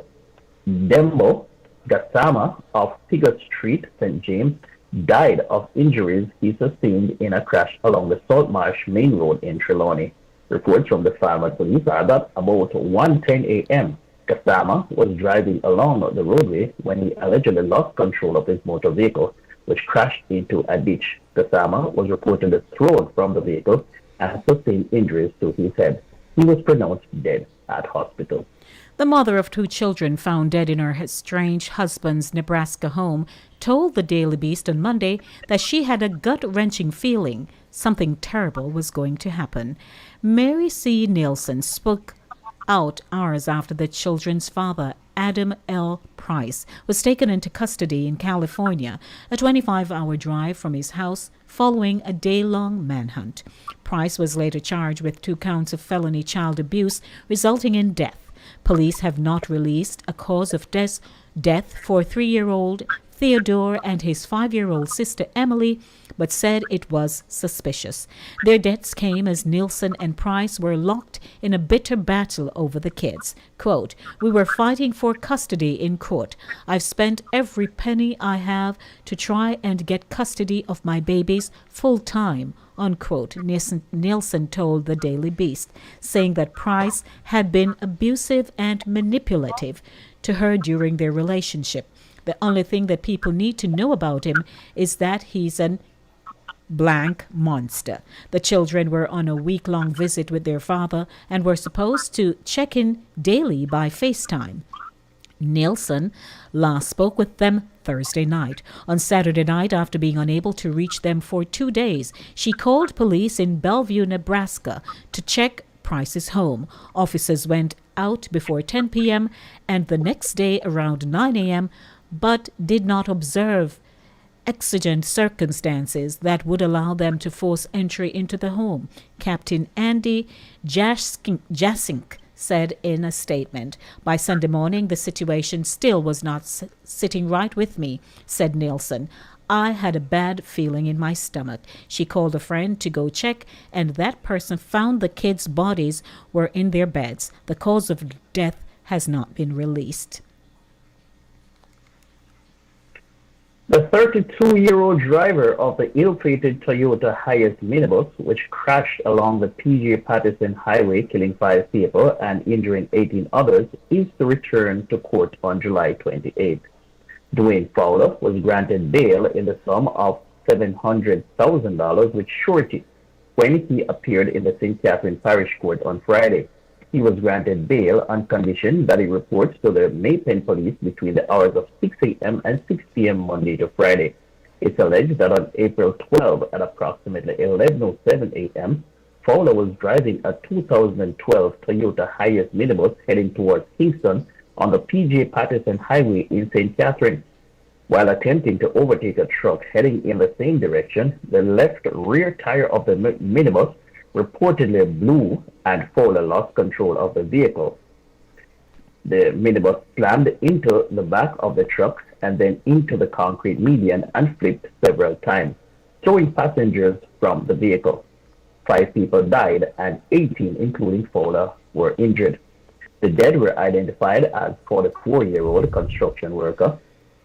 Dembo Gassama of Figure Street, St. James, died of injuries he sustained in a crash along the Saltmarsh Main Road in Trelawney. Reports from the Falmouth police are that about 1:10 a.m., Gassama was driving along the roadway when he allegedly lost control of his motor vehicle, which crashed into a ditch. Gassama was reportedly thrown from the vehicle and sustained injuries to his head. He was pronounced dead at hospital. The mother of 2 children found dead in her estranged husband's Nebraska home told the Daily Beast on Monday that she had a gut-wrenching feeling something terrible was going to happen. Mary C. Nielsen spoke out hours after the children's father, Adam L. Price, was taken into custody in California, a 25-hour drive from his house following a day-long manhunt. Price was later charged with 2 counts of felony child abuse, resulting in death. Police have not released a cause of death for 3-year-old Theodore and his 5-year-old sister Emily, but said it was suspicious. Their deaths came as Nielsen and Price were locked in a bitter battle over the kids. Quote, "We were fighting for custody in court. I've spent every penny I have to try and get custody of my babies full time," unquote, Nielsen told the Daily Beast, saying that Price had been abusive and manipulative to her during their relationship. The only thing that people need to know about him is that he's an blank monster. The children were on a week-long visit with their father and were supposed to check in daily by FaceTime. Nielsen last spoke with them Thursday night. On Saturday night, after being unable to reach them for 2 days, she called police in Bellevue, Nebraska, to check Price's home. Officers went out before 10 p.m. and the next day around 9 a.m., but did not observe exigent circumstances that would allow them to force entry into the home, Captain Andy Jasink said in a statement. "By Sunday morning, the situation still was not sitting right with me," said Nielsen. "I had a bad feeling in my stomach." She called a friend to go check, and that person found the kids' bodies were in their beds. The cause of death has not been released. The 32-year-old driver of the ill-fated Toyota Hiace minibus, which crashed along the P.J. Patterson Highway, killing 5 people and injuring 18 others, is to return to court on July 28. Dwayne Fowler was granted bail in the sum of $700,000 with surety when he appeared in the St. Catherine Parish Court on Friday. He was granted bail on condition that he reports to the Maypen police between the hours of 6 a.m. and 6 p.m. Monday to Friday. It's alleged that on April 12 at approximately 11:07 a.m., Fowler was driving a 2012 Toyota Hiace minibus heading towards Kingston on the P.J. Patterson Highway in St. Catherine. While attempting to overtake a truck heading in the same direction, the left rear tire of the minibus reportedly blew and Fowler lost control of the vehicle. The minibus slammed into the back of the truck and then into the concrete median and flipped several times, throwing passengers from the vehicle. 5 people died and 18, including Fowler, were injured. The dead were identified as 44-year-old construction worker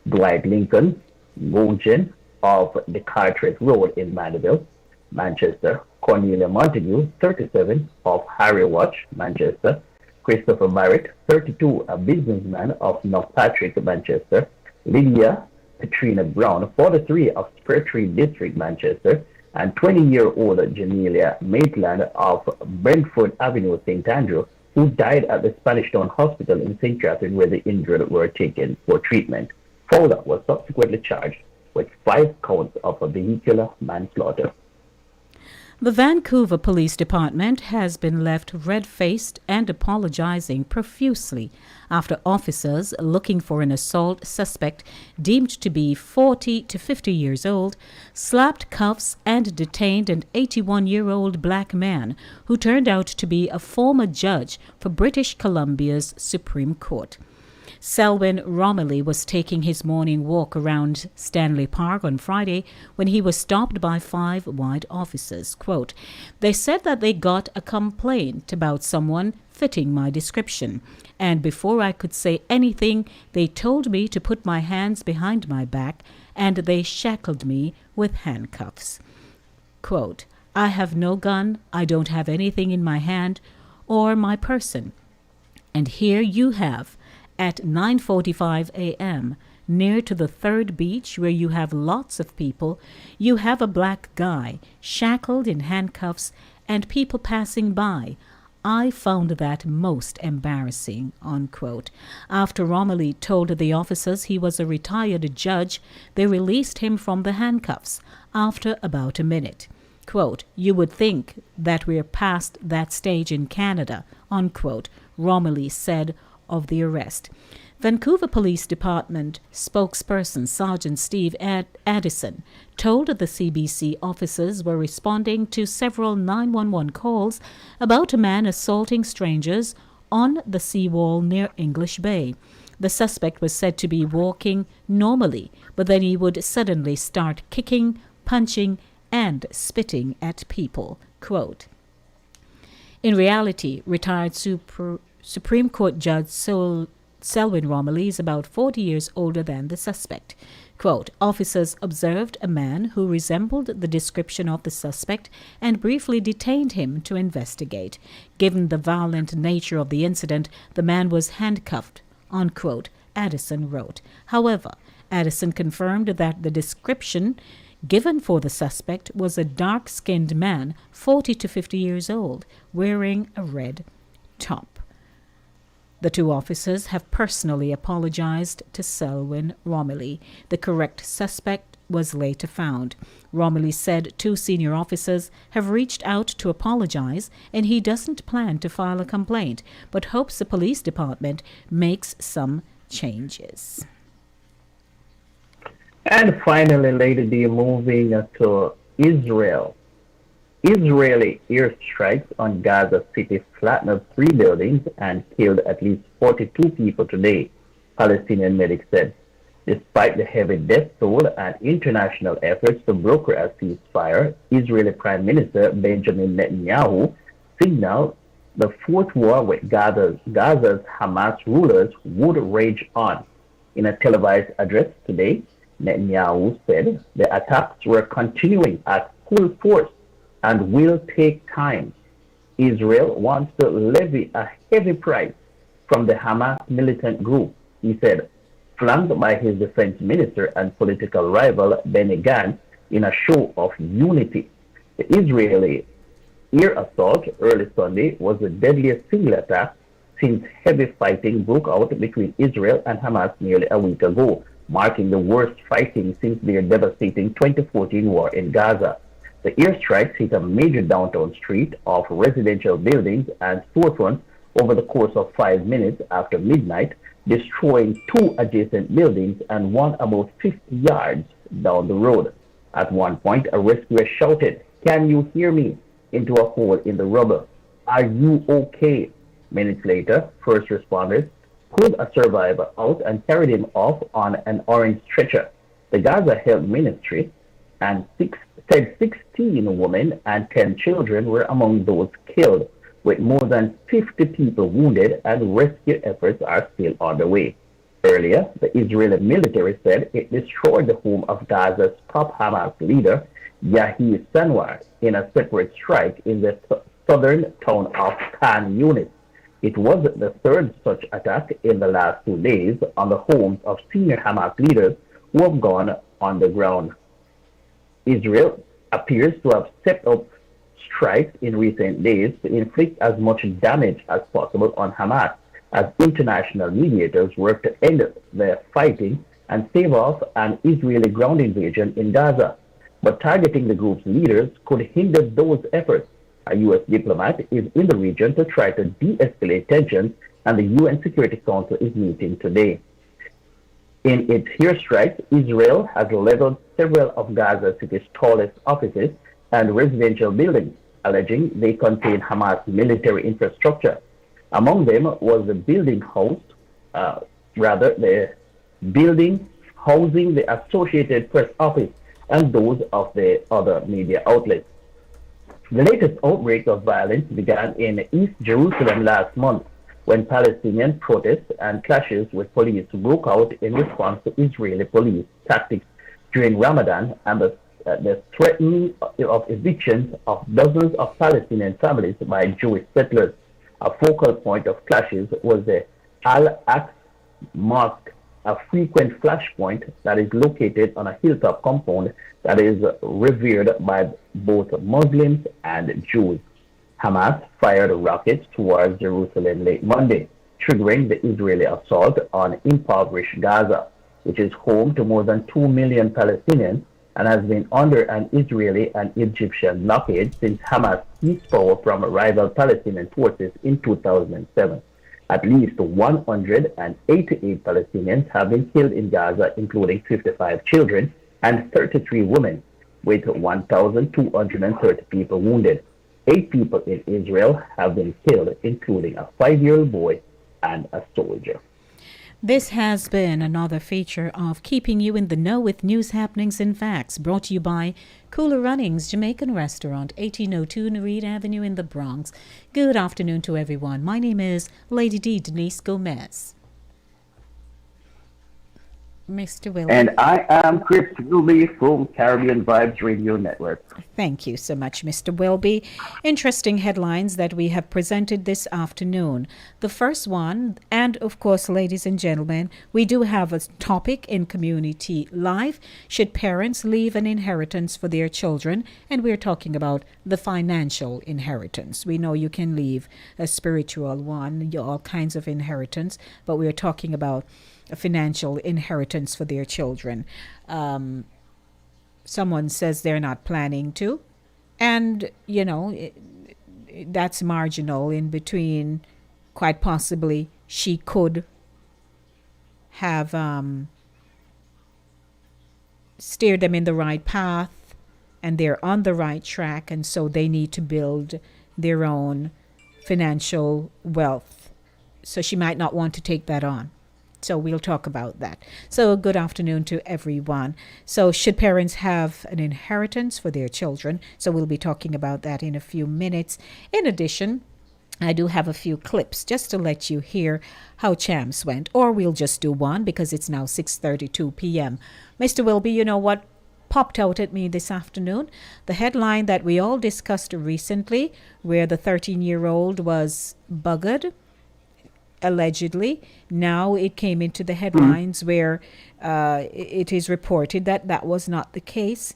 Dwight Lincoln Gogen of the Carteret Road in Mandeville, Manchester, Cornelia Montague, 37, of Harry Watch, Manchester, Christopher Barrett, 32, a businessman of North Patrick, Manchester, Lydia Katrina Brown, 43, of Spur Tree District, Manchester, and 20-year-old Janelia Maitland of Brentford Avenue, St. Andrew, who died at the Spanish Town Hospital in St. Catherine, where the injured were taken for treatment. Fowler was subsequently charged with 5 counts of vehicular manslaughter. The Vancouver Police Department has been left red-faced and apologizing profusely after officers looking for an assault suspect deemed to be 40 to 50 years old slapped cuffs and detained an 81-year-old black man who turned out to be a former judge for British Columbia's Supreme Court. Selwyn Romilly was taking his morning walk around Stanley Park on Friday when he was stopped by 5 white officers. Quote, "They said that they got a complaint about someone fitting my description, and before I could say anything, they told me to put my hands behind my back, and they shackled me with handcuffs." Quote, "I have no gun, I don't have anything in my hand or my person. And here you have, at 9:45 a.m., near to the 3rd beach where you have lots of people, you have a black guy shackled in handcuffs and people passing by. I found that most embarrassing," unquote. After Romilly told the officers he was a retired judge, they released him from the handcuffs after about a minute. Quote, "You would think that we're past that stage in Canada," unquote, Romilly said of the arrest. Vancouver Police Department spokesperson Sergeant Steve Addison told the CBC officers were responding to several 911 calls about a man assaulting strangers on the seawall near English Bay. The suspect was said to be walking normally, but then he would suddenly start kicking, punching, and spitting at people. Quote, "In reality, retired Supreme Court Judge Selwyn Romilly is about 40 years older than the suspect." Quote, "Officers observed a man who resembled the description of the suspect and briefly detained him to investigate. Given the violent nature of the incident, the man was handcuffed," unquote, Addison wrote. However, Addison confirmed that the description given for the suspect was a dark-skinned man, 40 to 50 years old, wearing a red top. The 2 officers have personally apologized to Selwyn Romilly. The correct suspect was later found. Romilly said 2 senior officers have reached out to apologize, and he doesn't plan to file a complaint, but hopes the police department makes some changes. And finally, Lady D, moving to Israel. Israeli airstrikes on Gaza City flattened 3 buildings and killed at least 42 people today, Palestinian medics said. Despite the heavy death toll and international efforts to broker a ceasefire, Israeli Prime Minister Benjamin Netanyahu signaled the 4th war with Gaza's Hamas rulers would rage on. In a televised address today, Netanyahu said the attacks were continuing at full force and will take time. Israel wants to levy a heavy price from the Hamas militant group, he said, flanked by his defense minister and political rival Benny Gantz in a show of unity. The Israeli air assault early Sunday was the deadliest single attack since heavy fighting broke out between Israel and Hamas nearly a week ago, marking the worst fighting since their devastating 2014 war in Gaza. The airstrikes hit a major downtown street of residential buildings and storefronts over the course of 5 minutes after midnight, destroying 2 adjacent buildings and one about 50 yards down the road. At one point, a rescuer shouted, "Can you hear me?" into a hole in the rubble. "Are you okay?" Minutes later, first responders pulled a survivor out and carried him off on an orange stretcher. The Gaza Health Ministry said 16 women and 10 children were among those killed, with more than 50 people wounded, and rescue efforts are still underway. Earlier, the Israeli military said it destroyed the home of Gaza's top Hamas leader, Yahya Sinwar, in a separate strike in the southern town of Khan Yunis. It was the third such attack in the last 2 days on the homes of senior Hamas leaders who have gone underground. Israel appears to have stepped up strikes in recent days to inflict as much damage as possible on Hamas as international mediators work to end the fighting and stave off an Israeli ground invasion in Gaza. But targeting the group's leaders could hinder those efforts. A U.S. diplomat is in the region to try to de-escalate tensions, and the UN Security Council is meeting today. In its airstrikes, Israel has leveled several of Gaza City's tallest offices and residential buildings, alleging they contain Hamas military infrastructure. Among them was the building housing the Associated Press office and those of the other media outlets. The latest outbreak of violence began in East Jerusalem last month, when Palestinian protests and clashes with police broke out in response to Israeli police tactics during Ramadan and the threatening of evictions of dozens of Palestinian families by Jewish settlers. A focal point of clashes was the Al-Aqsa Mosque, a frequent flashpoint that is located on a hilltop compound that is revered by both Muslims and Jews. Hamas fired rockets towards Jerusalem late Monday, triggering the Israeli assault on impoverished Gaza, which is home to more than 2 million Palestinians and has been under an Israeli and Egyptian blockade since Hamas seized power from rival Palestinian forces in 2007. At least 188 Palestinians have been killed in Gaza, including 55 children and 33 women, with 1,230 people wounded. 8 people in Israel have been killed, including a 5-year-old boy and a soldier. This has been another feature of Keeping You in the Know with News Happenings and Facts, brought to you by Cooler Runnings Jamaican Restaurant, 1802 Nereid Avenue in the Bronx. Good afternoon to everyone. My name is Lady D. Denise Gomez. Mr. Willie. And I am Chris Wilby from Caribbean Vibes Radio Network. Thank you so much, Mr. Welby. Interesting headlines that we have presented this afternoon. The first one, and of course, ladies and gentlemen, we do have a topic in Community Life. Should parents leave an inheritance for their children? And we're talking about the financial inheritance. We know you can leave a spiritual one, all kinds of inheritance, but we're talking about a financial inheritance for their children. Someone says they're not planning to, and that's marginal. In between, quite possibly she could have steered them in the right path and they're on the right track, and so they need to build their own financial wealth. So she might not want to take that on. So we'll talk about that. So good afternoon to everyone. So should parents have an inheritance for their children? So we'll be talking about that in a few minutes. In addition, I do have a few clips just to let you hear how champs went, or we'll just do one because it's now 6:32 p.m. Mr. Wilby, you know what popped out at me this afternoon? The headline that we all discussed recently, where the 13-year-old was buggered, allegedly. Now it came into the headlines where it is reported that that was not the case.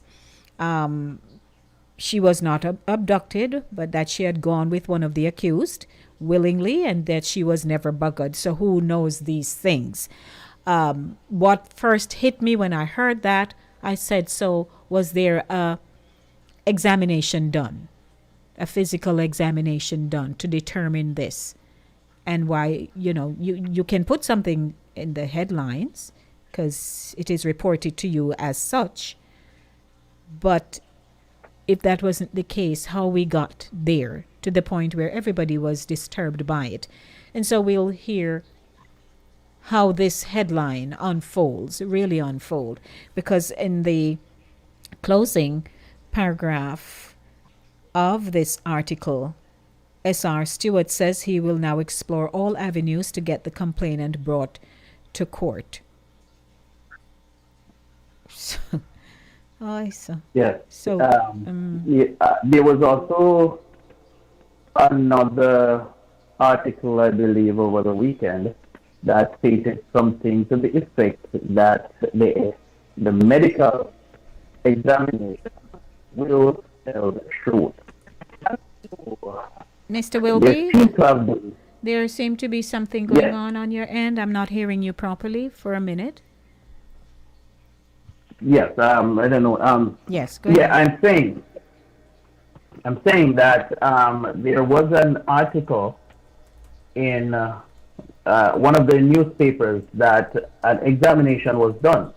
She was not abducted, but that she had gone with one of the accused willingly and that she was never buggered. So who knows these things? What first hit me when I heard that, I said, so was there a examination done, a physical examination done to determine this? And why, you can put something in the headlines because it is reported to you as such. But if that wasn't the case, how we got there to the point where everybody was disturbed by it. And so we'll hear how this headline really unfold, because in the closing paragraph of this article, S.R. Stewart says he will now explore all avenues to get the complainant brought to court. Yes. So there was also another article, I believe, over the weekend that stated something to the effect that the medical examination will tell the truth. Mr. Wilby, there seemed to be something going on your end. I'm not hearing you properly for a minute. Yes, I don't know. Yes, go ahead. Yeah, I'm saying that there was an article in one of the newspapers that an examination was done,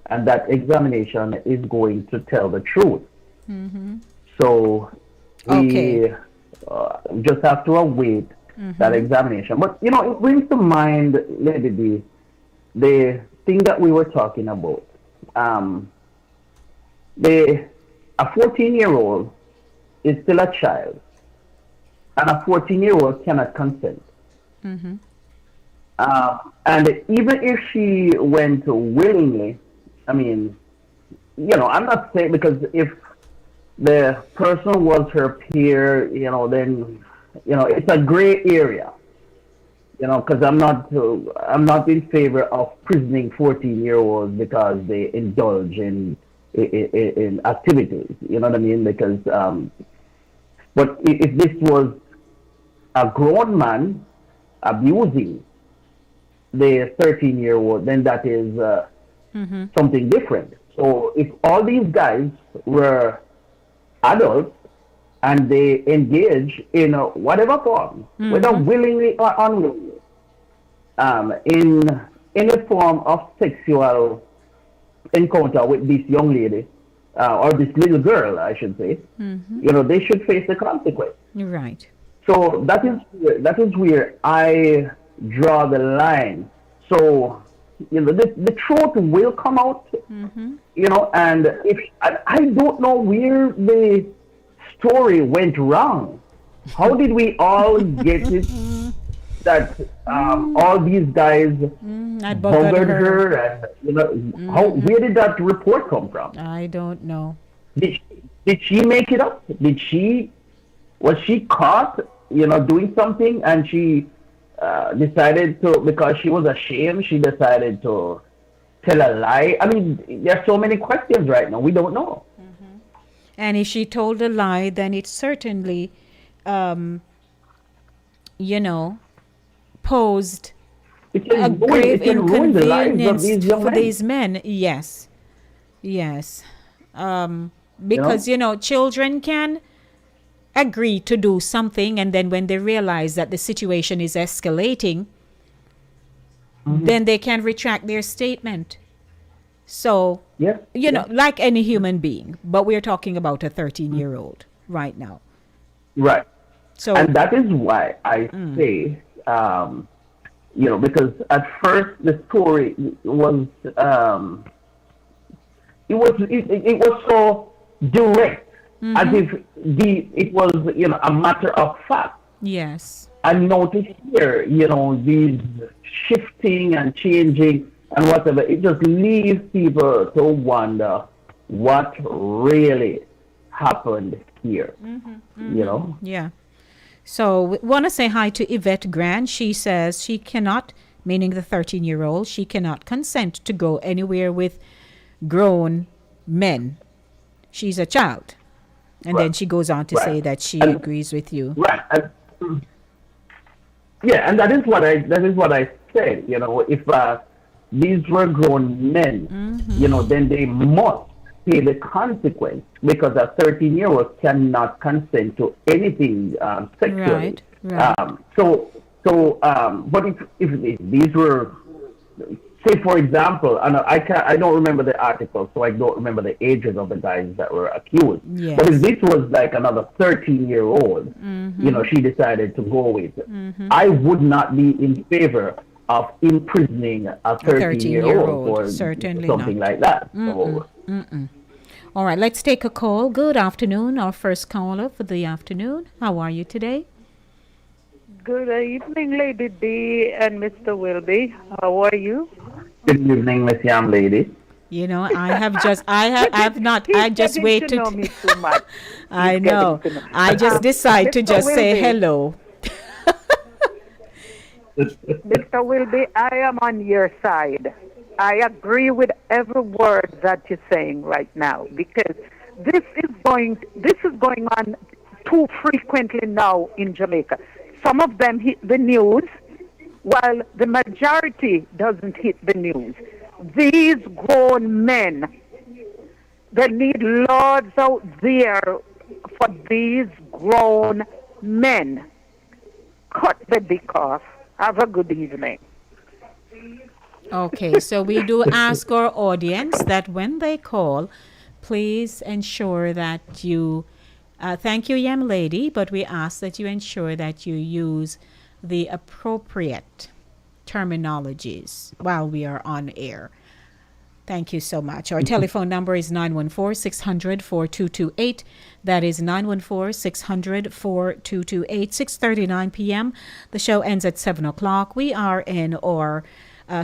and that examination is going to tell the truth. Mm-hmm. So we just have to await that examination. But it brings to mind, Lady D, the thing that we were talking about. A 14-year-old is still a child, and a 14-year-old cannot consent. Mm-hmm. And even if she went willingly, I'm not saying, because if the person was her peer, then it's a gray area. Because I'm not in favor of prisoning 14-year-olds because they indulge in activities. You know what I mean? Because but if this was a grown man abusing the 13-year-old, then that is something different. So if all these guys were adults and they engage in whatever form, whether willingly or unwillingly, in any form of sexual encounter with this young lady, or this little girl, I should say, they should face the consequence. You're right. So that is where I draw the line. So the truth will come out. And I don't know where the story went wrong. How did we all get it that all these guys buggered her, and where did that report come from? I don't know. Did she make it up? Was she caught doing something, and she decided to, because she was ashamed, she decided to tell a lie? I mean, there's so many questions right now. We don't know. And if she told a lie, then it certainly, posed a grave inconvenience for these men. Yes. Because, children can agree to do something, and then when they realize that the situation is escalating, then they can retract their statement. So, like any human being, but we're talking about a 13-year-old right now. Right. So, and that is why I say, because at first the story was, it was so direct, as if it was, a matter of fact. Yes. And now to hear, these shifting and changing and whatever, it just leaves people to wonder what really happened here. Yeah. So we want to say hi to Yvette Grant. She says she cannot, meaning the 13-year-old, she cannot consent to go anywhere with grown men. She's a child. And then she goes on to say that she agrees with you. Right. And that is what I said. If these were grown men, then they must pay the consequence, because a 13-year-old cannot consent to anything sexually. Right. But if these were, say for example, and I don't remember the article, so I don't remember the ages of the guys that were accused. Yes. But if this was like another 13-year-old, she decided to go with, I would not be in favor of imprisoning a 13-year-old for something like that. All right, let's take a call. Good afternoon, our first caller for the afternoon. How are you today? Good evening, Lady D and Mr. Wilby. How are you? Good evening, Miss Young Lady. I just waited. To know me too much. I know. I just decided to just say hello. Mr. Wilby, I am on your side. I agree with every word that you're saying right now, because this is going on too frequently now in Jamaica. Some of them hit the news, while the majority doesn't hit the news. These grown men, they need laws out there for these grown men. Cut the dick off. Have a good evening. Okay, so we do ask our audience that when they call, please ensure that you, thank you, young lady, but we ask that you ensure that you use the appropriate terminologies while we are on air. Thank you so much. Our telephone number is 914-600-4228. That is 914-600-4228. 6:39 p.m. The show ends at 7 o'clock. We are in our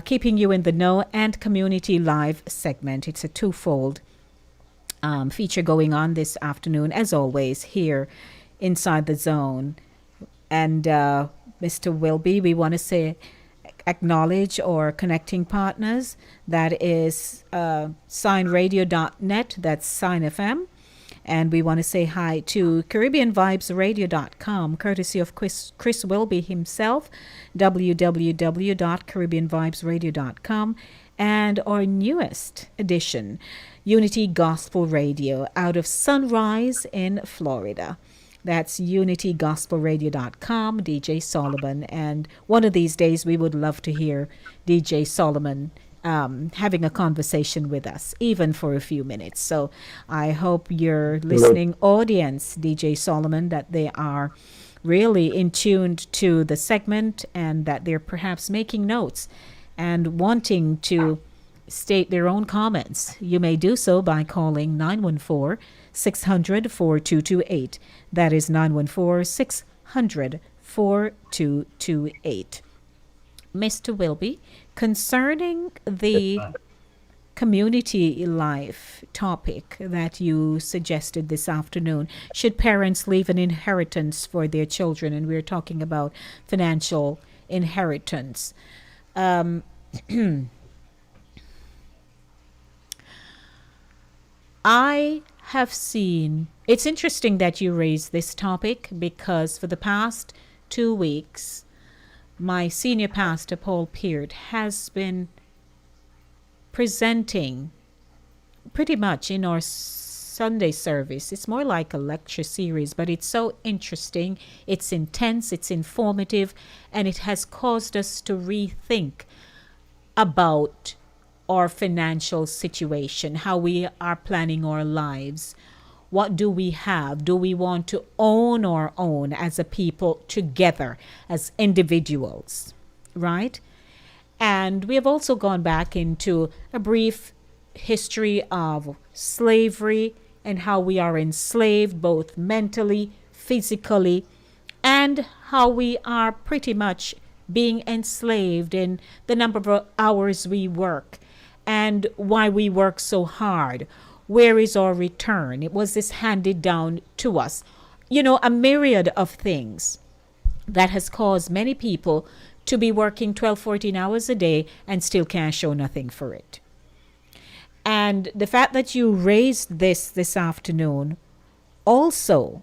Keeping You in the Know and Community Live segment. It's a twofold feature going on this afternoon, as always, here inside the zone. And Mr. Wilby, we want to say acknowledge our connecting partners. That is signradio.net, that's Sign FM. And we want to say hi to CaribbeanVibesRadio.com, courtesy of Chris Wilby himself, www.CaribbeanVibesRadio.com, and our newest edition, Unity Gospel Radio, out of Sunrise in Florida. That's unitygospelradio.com, DJ Solomon. And one of these days, we would love to hear DJ Solomon having a conversation with us, even for a few minutes. So I hope your listening audience, DJ Solomon, that they are really in tuned to the segment and that they're perhaps making notes and wanting to state their own comments. You may do so by calling 914-600-4228. That is 914-600-4228. Mr. Wilby, concerning the community life topic that you suggested this afternoon, should parents leave an inheritance for their children? And we're talking about financial inheritance. I have seen, it's interesting that you raised this topic, because for the past 2 weeks, my senior pastor, Paul Peart, has been presenting pretty much in our Sunday service. It's more like a lecture series, but it's so interesting. It's intense, it's informative, and it has caused us to rethink about our financial situation, how we are planning our lives. What do we have? Do we want to own our own as a people together, as individuals, right? And we have also gone back into a brief history of slavery and how we are enslaved both mentally, physically, and and how we are pretty much being enslaved in the number of hours we work and why we work so hard. Where is our return? It was this handed down to us. You know, a myriad of things that has caused many people to be working 12, 14 hours a day and still can't show nothing for it. And the fact that you raised this afternoon also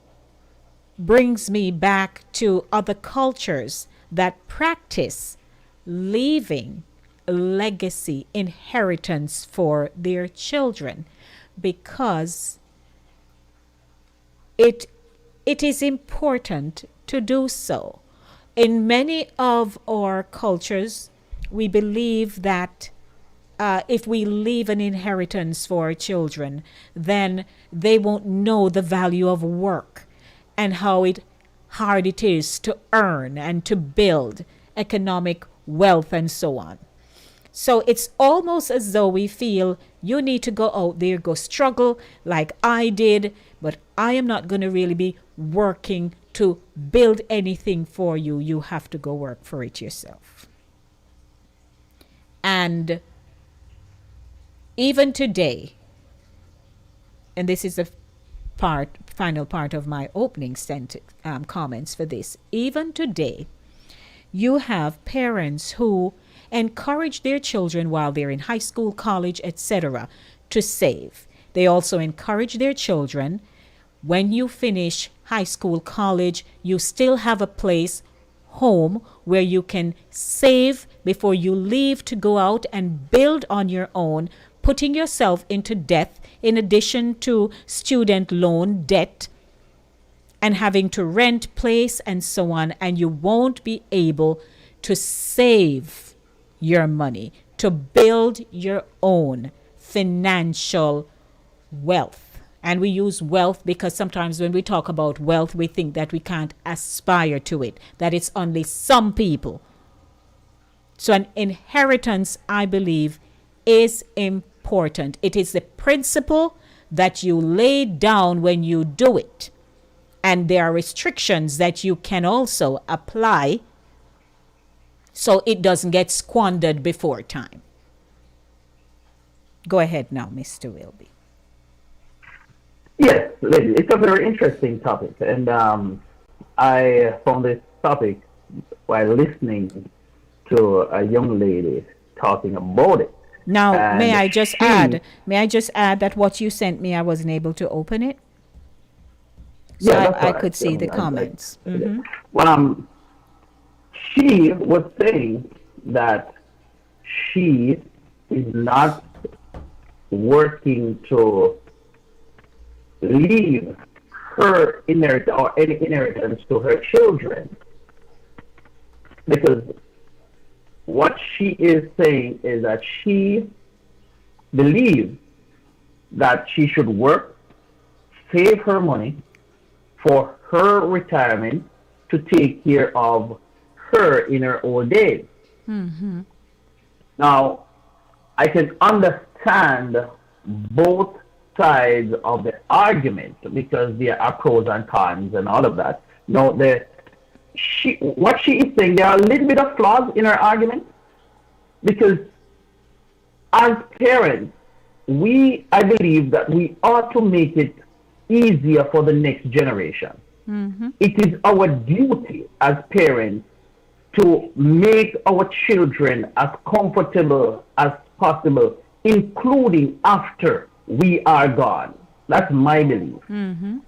brings me back to other cultures that practice leaving a legacy inheritance for their children, because it is important to do so. In many of our cultures, we believe that if we leave an inheritance for our children, then they won't know the value of work and how hard it is to earn and to build economic wealth and so on. So it's almost as though we feel you need to go out there, go struggle like I did, but I am not going to really be working to build anything for you. You have to go work for it yourself. And even today, and this is the final part of my opening comments for this, even today, you have parents who encourage their children while they're in high school, college, etc., to save. They also encourage their children, when you finish high school, college, you still have a place, home, where you can save before you leave to go out and build on your own, putting yourself into debt in addition to student loan debt and having to rent place and so on, and you won't be able to save your money to build your own financial wealth. And we use wealth because sometimes when we talk about wealth, we think that we can't aspire to it, that it's only some people. So an inheritance, I believe, is important. It is the principle that you lay down when you do it. And there are restrictions that you can also apply so it doesn't get squandered before time. Go ahead now, Mr. Wilby. Yes, lady, it's a very interesting topic, and I found this topic while listening to a young lady talking about it. Now, And may I just add that what you sent me, I wasn't able to open it, so Yeah, I could see the comments. Well, she was saying that she is not working to leave her inheritance or any inheritance to her children, because what she is saying is that she believes that she should work, save her money for her retirement to take care of her in her old age. Mm-hmm. Now, I can understand both sides of the argument because there are pros and cons and all of that. No, what she is saying, there are a little bit of flaws in her argument, because as parents, I believe that we ought to make it easier for the next generation. Mm-hmm. It is our duty as parents to make our children as comfortable as possible, including after we are gone. That's my belief. Mm-hmm.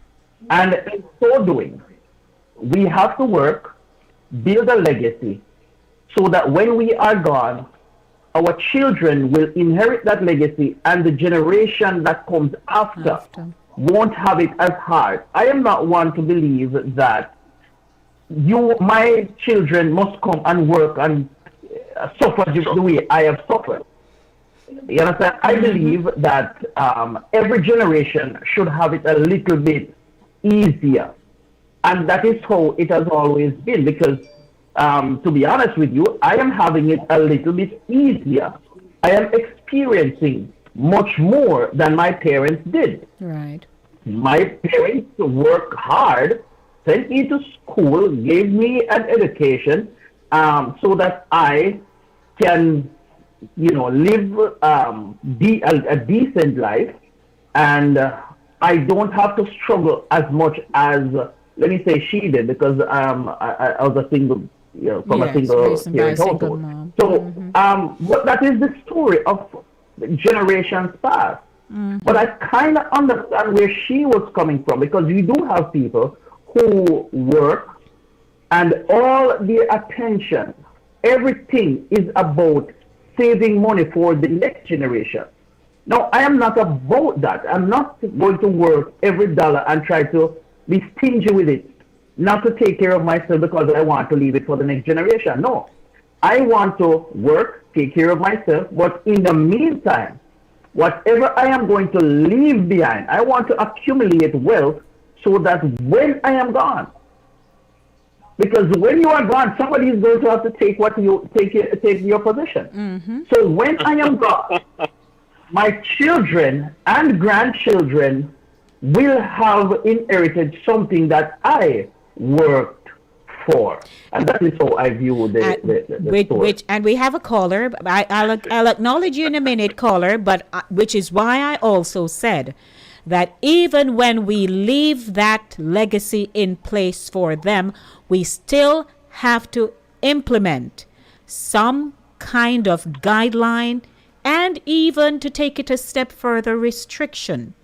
And in so doing, we have to work, build a legacy, so that when we are gone, our children will inherit that legacy, and the generation that comes after won't have it as hard. I am not one to believe that my children must come and work and suffer the way I have suffered. You understand? I believe that every generation should have it a little bit easier. And that is how it has always been, because to be honest with you, I am having it a little bit easier. I am experiencing much more than my parents did. Right. My parents work hard sent me to school, gave me an education, so that I can, live a decent life, and I don't have to struggle as much as, let me say, she did, because I was a single, from a single parent household. So, but that is the story of generations past. But I kind of understand where she was coming from, because you do have people who work and all their attention, everything is about saving money for the next generation. Now, I am not about that. I'm not going to work every dollar and try to be stingy with it, not to take care of myself because I want to leave it for the next generation. No, I want to work, take care of myself, but in the meantime, whatever I am going to leave behind, I want to accumulate wealth so that when I am gone, because when you are gone, somebody is going to have to take your position. So when I am gone, my children and grandchildren will have inherited something that I worked for, and that is how I view the story. And we have a caller. I'll acknowledge you in a minute, caller. But which is why I also said that even when we leave that legacy in place for them, we still have to implement some kind of guideline, and even, to take it a step further, restriction.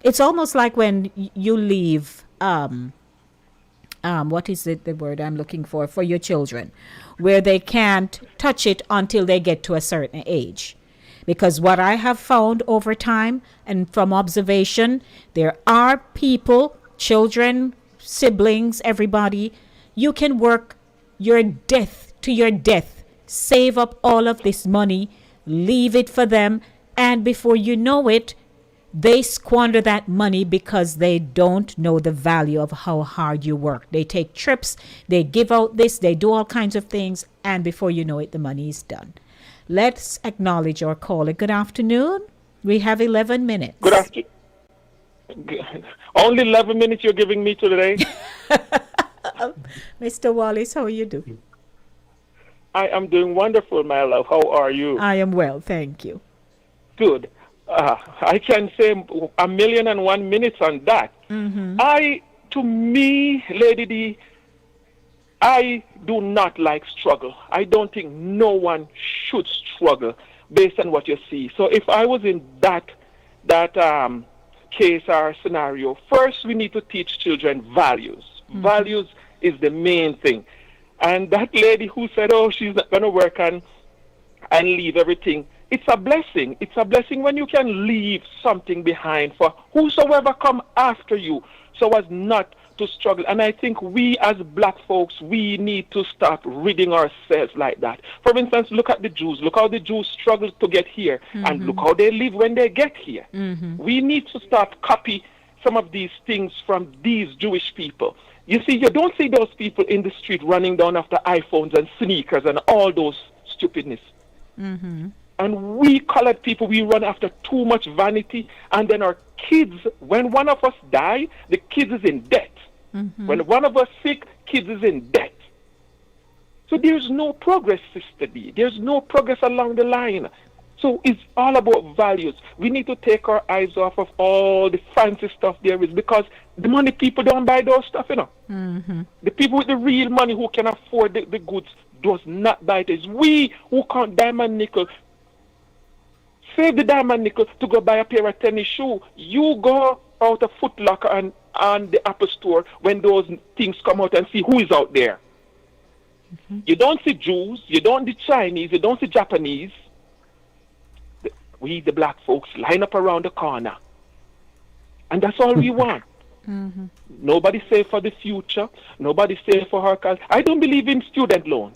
It's almost like when you leave, what is it, the word I'm looking for your children, where they can't touch it until they get to a certain age. Because what I have found over time and from observation, there are people, children, siblings, everybody, you can work your death to your death, save up all of this money, leave it for them, and before you know it, they squander that money because they don't know the value of how hard you work. They take trips, they give out this, they do all kinds of things, and before you know it, the money is done. Let's acknowledge our caller. Good afternoon. We have 11 minutes. Good afternoon. Only 11 minutes you're giving me today? Mr. Wallace, how are you doing? I am doing wonderful, my love. How are you? I am well, thank you. Good. I can say 1,000,001 minutes on that. To me, Lady D, I do not like struggle. I don't think no one should struggle based on what you see. So if I was in that case or scenario, first we need to teach children values. Values is the main thing. And that lady who said, oh, she's not going to work and leave everything, it's a blessing. It's a blessing when you can leave something behind for whosoever come after you, so as not to struggle. And I think we as black folks, we need to stop ridding ourselves like that. For instance, look at the Jews. Look how the Jews struggled to get here, and look how they live when they get here. We need to start copy some of these things from these Jewish people. You see, you don't see those people in the street running down after iPhones and sneakers and all those stupidness. And we colored people, we run after too much vanity, and then our kids, when one of us die, the kids is in debt. When one of us sick, kids is in debt. So there's no progress, Sister D. There's no progress along the line. So it's all about values. We need to take our eyes off of all the fancy stuff there is, because the money people don't buy those stuff, you know. The people with the real money who can afford the goods does not buy it. It's we who count diamond nickel. Save the diamond nickel to go buy a pair of tennis shoes. You go out of Foot Locker and the Apple Store when those things come out and see who is out there. You don't see Jews, you don't see Chinese, you don't see Japanese. We, the black folks, line up around the corner. And that's all we want. Nobody save for the future. Nobody save for her cause. I don't believe in student loan.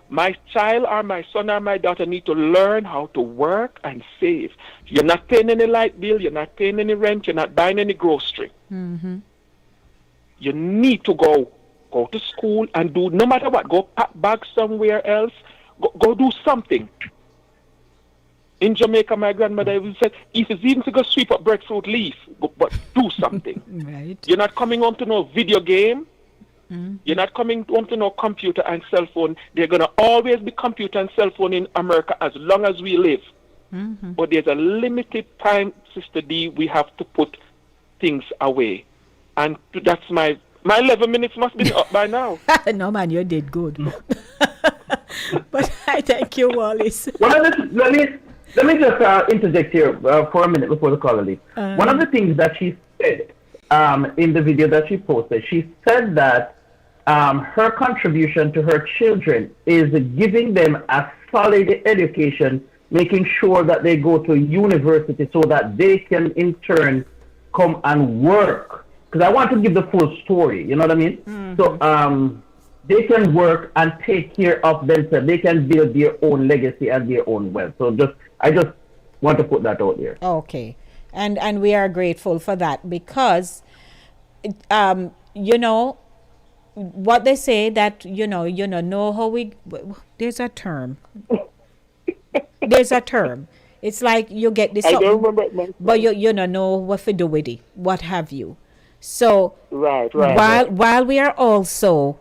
My child or my son or my daughter need to learn how to work and save. You're not paying any light bill, you're not paying any rent, you're not buying any grocery. You need to go to school and do, no matter what, go pack bags somewhere else, go do something. In Jamaica, my grandmother said, if it's even to go sweep up breadfruit leaf, but do something. You're not coming home to no video game. You're not coming home to no computer and cell phone. They're going to always be computer and cell phone in America as long as we live. But there's a limited time, Sister D, we have to put things away. And that's my 11 minutes must be up by now. No, man, you did good. But I thank you, Wallace. Let me just interject here for a minute before the caller leaves. One of the things that she said in the video that she posted, she said that her contribution to her children is giving them a solid education, making sure that they go to university so that they can in turn come and work. Because I want to give the full story, you know what I mean? So they can work and take care of themselves. They can build their own legacy and their own wealth. So I just want to put that out there. Okay. And we are grateful for that because, you know, what they say that, know how we, there's a term. There's a term. It's like you get this, I don't remember it, man. but you know what to do with it, what have you. So right. while we are also,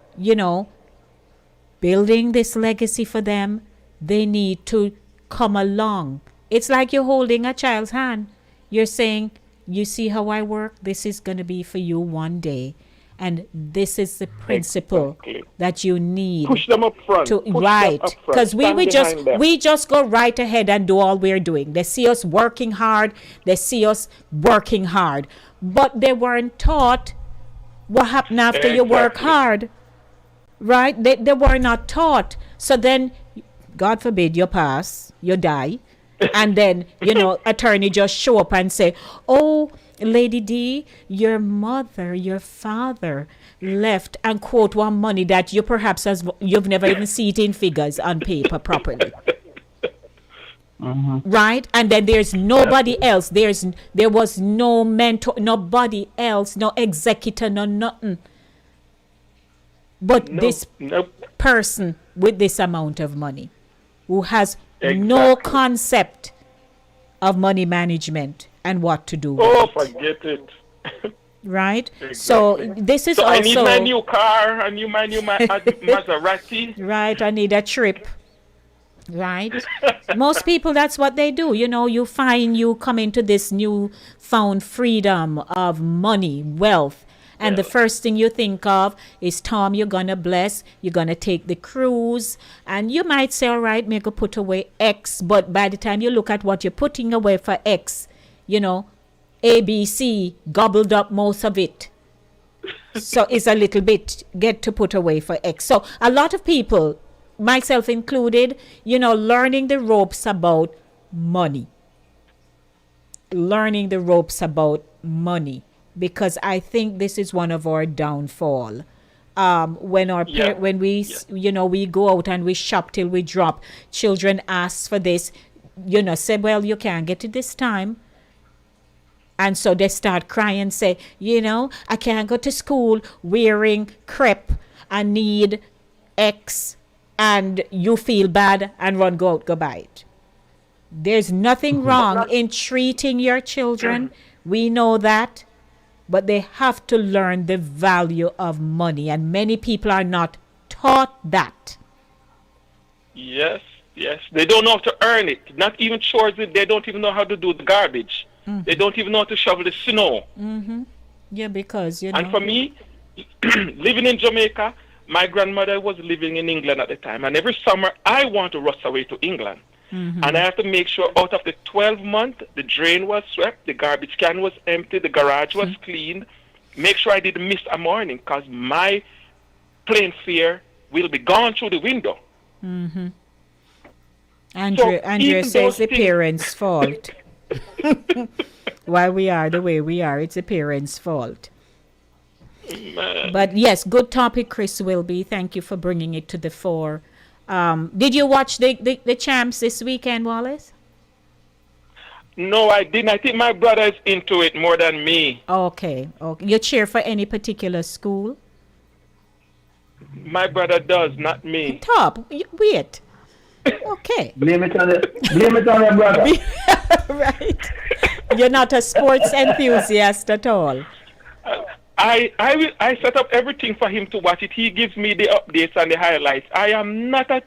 building this legacy for them, they need to come along. It's like you're holding a child's hand. You're saying, you see how I work? This is going to be for you one day. And this is the principle that you need. Push them up front. Right. Because we just go right ahead and do all we're doing. They see us working hard. But they weren't taught what happened after you work hard. Right? They were not taught. So then, God forbid, you pass, you die. And then, attorney just show up and say, oh, Lady D, your mother, your father left and quote one money that you perhaps you've never even seen it in figures on paper properly. Right? And then there's nobody else. There was no mentor, nobody else, no executor, no nothing. But this person with this amount of money who has no concept of money management and what to do. Oh, forget it. Right? Exactly. So this is also... I need my new car, my new Maserati. Right, I need a trip. Right? Most people, that's what they do. You find you come into this new found freedom of money, wealth. And the first thing you think of is, Tom, you're going to bless, you're going to take the cruise, and you might say, all right, make a put away X, but by the time you look at what you're putting away for X, ABC gobbled up most of it. So it's a little bit get to put away for X. So a lot of people, myself included, learning the ropes about money. Because I think this is one of our downfall. When we go out and we shop till we drop, children ask for this, say, well, you can't get it this time. And so they start crying and say, I can't go to school wearing crepe. I need X, and you feel bad and go buy it. There's nothing wrong in treating your children. We know that. But they have to learn the value of money, and many people are not taught that. Yes. They don't know how to earn it. Not even chores. They don't even know how to do the garbage. They don't even know how to shovel the snow. Yeah, because, And for me, living in Jamaica, my grandmother was living in England at the time. And every summer, I want to rush away to England. And I have to make sure out of the 12 months, the drain was swept, the garbage can was empty, the garage was clean. Make sure I didn't miss a morning, because my plane fare will be gone through the window. Andrea says the parents' fault. Why we are the way we are, it's the parents' fault. Man. But yes, good topic, Chris Wilby. Thank you for bringing it to the fore. Did you watch the champs this weekend, Wallace? No, I didn't. I think my brother is into it more than me. Okay. You cheer for any particular school? My brother does, not me. Top. Wait. Okay. Blame it on your brother. Right. You're not a sports enthusiast at all. I set up everything for him to watch it. He gives me the updates and the highlights. I am not a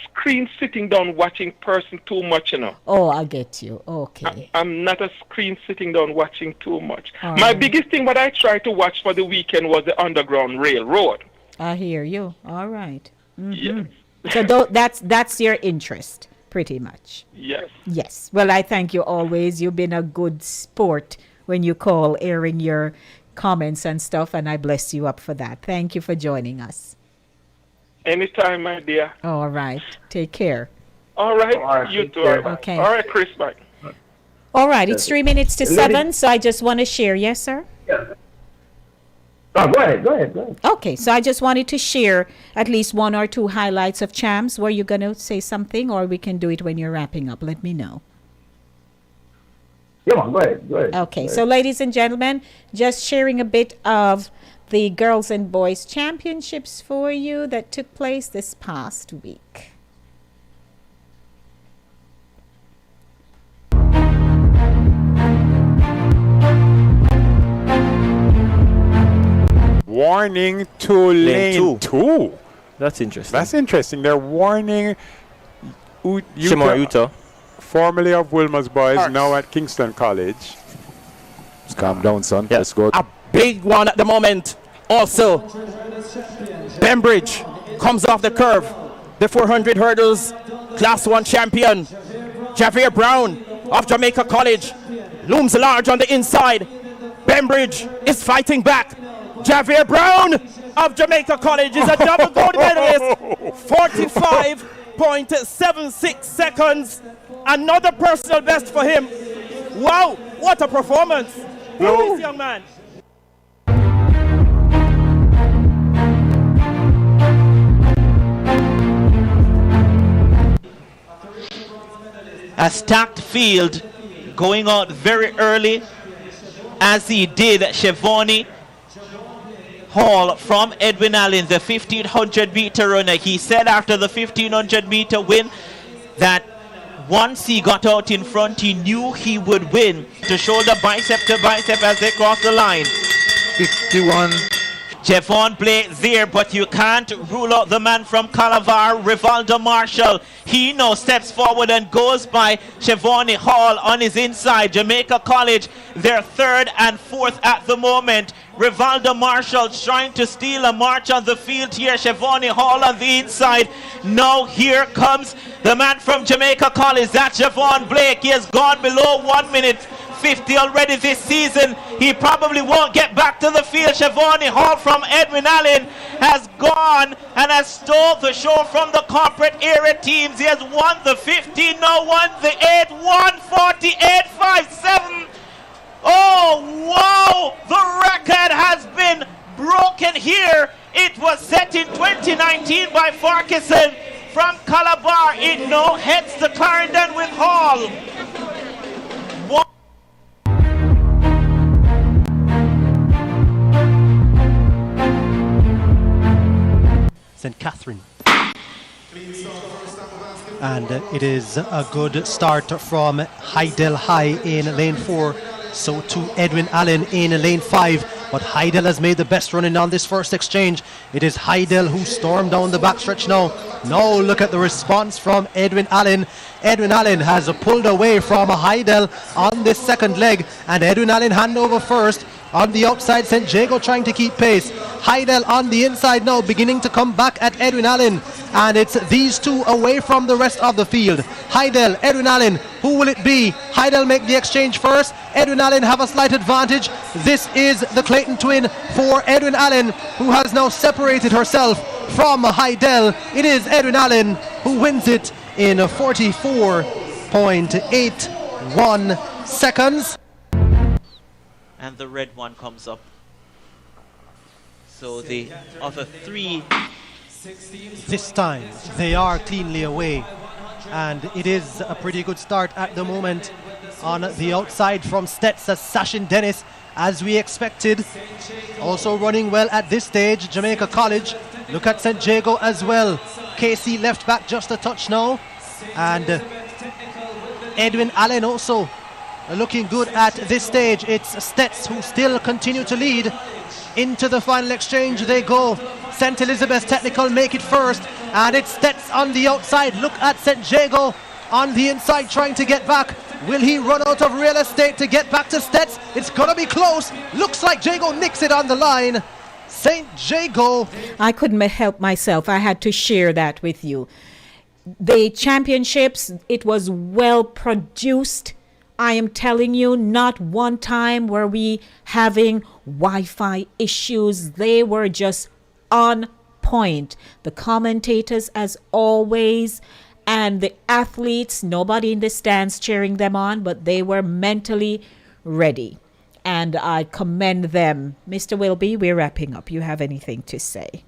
screen sitting down watching person too much, you know. Oh, I get you. Okay. I'm not a screen sitting down watching too much. All My right. biggest thing what I tried to watch for the weekend was the Underground Railroad. I hear you. All right. Yes. So that's your interest, pretty much. Yes. Yes. Well, I thank you always. You've been a good sport when you call, airing your comments and stuff, and I bless you up for that. Thank you for joining us. Anytime, my dear. All right. Take care. All right. You too. Okay. All right, Chris. Bye. All right. It's 3 minutes to 7, so I just want to share. Yes, sir? Yeah. Oh, go ahead. Okay, so I just wanted to share at least 1 or 2 highlights of Champs. Were you going to say something, or we can do it when you're wrapping up? Let me know. Yeah, go ahead. Okay, so ladies and gentlemen, just sharing a bit of the girls and boys championships for you that took place this past week. Warning to lane 2. That's interesting. That's interesting. They're warning Utah, formerly of Wilmer's Boys, now at Kingston College. Just calm down, son. Let's go. A big one at the moment. Also, Bembridge comes off the curve. The 400 hurdles Class 1 champion, Javier Brown of Jamaica College, looms large on the inside. Bembridge is fighting back. Javier Brown of Jamaica College is a double gold medalist. 45.76 seconds. Another personal best for him. Wow, what a performance. Who is this young man? A stacked field going out very early, as he did Chevoni Hall from Edwin Allen, the 1500 meter runner. He said after the 1500 meter win that once he got out in front, he knew he would win. To shoulder bicep to bicep as they cross the line. 51. Javon Blake there, but you can't rule out the man from Calabar, Rivaldo Marshall. He now steps forward and goes by Chevoni Hall on his inside. Jamaica College, they're 3rd and 4th at the moment. Rivaldo Marshall trying to steal a march on the field here. Chevoni Hall on the inside. Now here comes the man from Jamaica College. That's Javon Blake. He has gone below 1 minute 50 already this season. He probably won't get back to the field. Chevoni Hall from Edwin Allen has gone and has stole the show from the corporate era teams. He has won the 15, now won the 8, 148.57. Oh, wow! The record has been broken here. It was set in 2019 by Farquharson from Calabar. It now heads to Clarendon with Hall. St. Catherine. And it is a good start from Heidel High in lane 4. So to Edwin Allen in lane 5. But Heidel has made the best running on this first exchange. It is Heidel who stormed down the backstretch now. Now look at the response from Edwin Allen. Edwin Allen has pulled away from Heidel on this second leg. And Edwin Allen hand over first. On the outside, St. Jago trying to keep pace. Heidel on the inside now, beginning to come back at Edwin Allen. And it's these two away from the rest of the field. Heidel, Edwin Allen, who will it be? Heidel make the exchange first. Edwin Allen have a slight advantage. This is the Clayton twin for Edwin Allen, who has now separated herself from Heidel. It is Edwin Allen who wins it in 44.81 seconds. And the red one comes up. So the other 3. This time they are cleanly away. And it is a pretty good start at the moment. On the outside from Stetsa, Sashin Dennis, as we expected. Also running well at this stage, Jamaica College. Look at St. Jago as well. Casey left back just a touch now. And Edwin Allen also looking good at this stage. It's Stets who still continue to lead. Into the final exchange they go. St. Elizabeth's Technical make it first, and it's Stets on the outside. Look at St. Jago on the inside trying to get back. Will he run out of real estate to get back to Stets? It's gonna be close. Looks like Jago nicks it on the line. St. Jago. I couldn't help myself. I had to share that with you. The championships, it was well produced. I am telling you, not one time were we having Wi-Fi issues. They were just on point. The commentators, as always, and the athletes, nobody in the stands cheering them on, but they were mentally ready. And I commend them. Mr. Wilby, we're wrapping up. You have anything to say?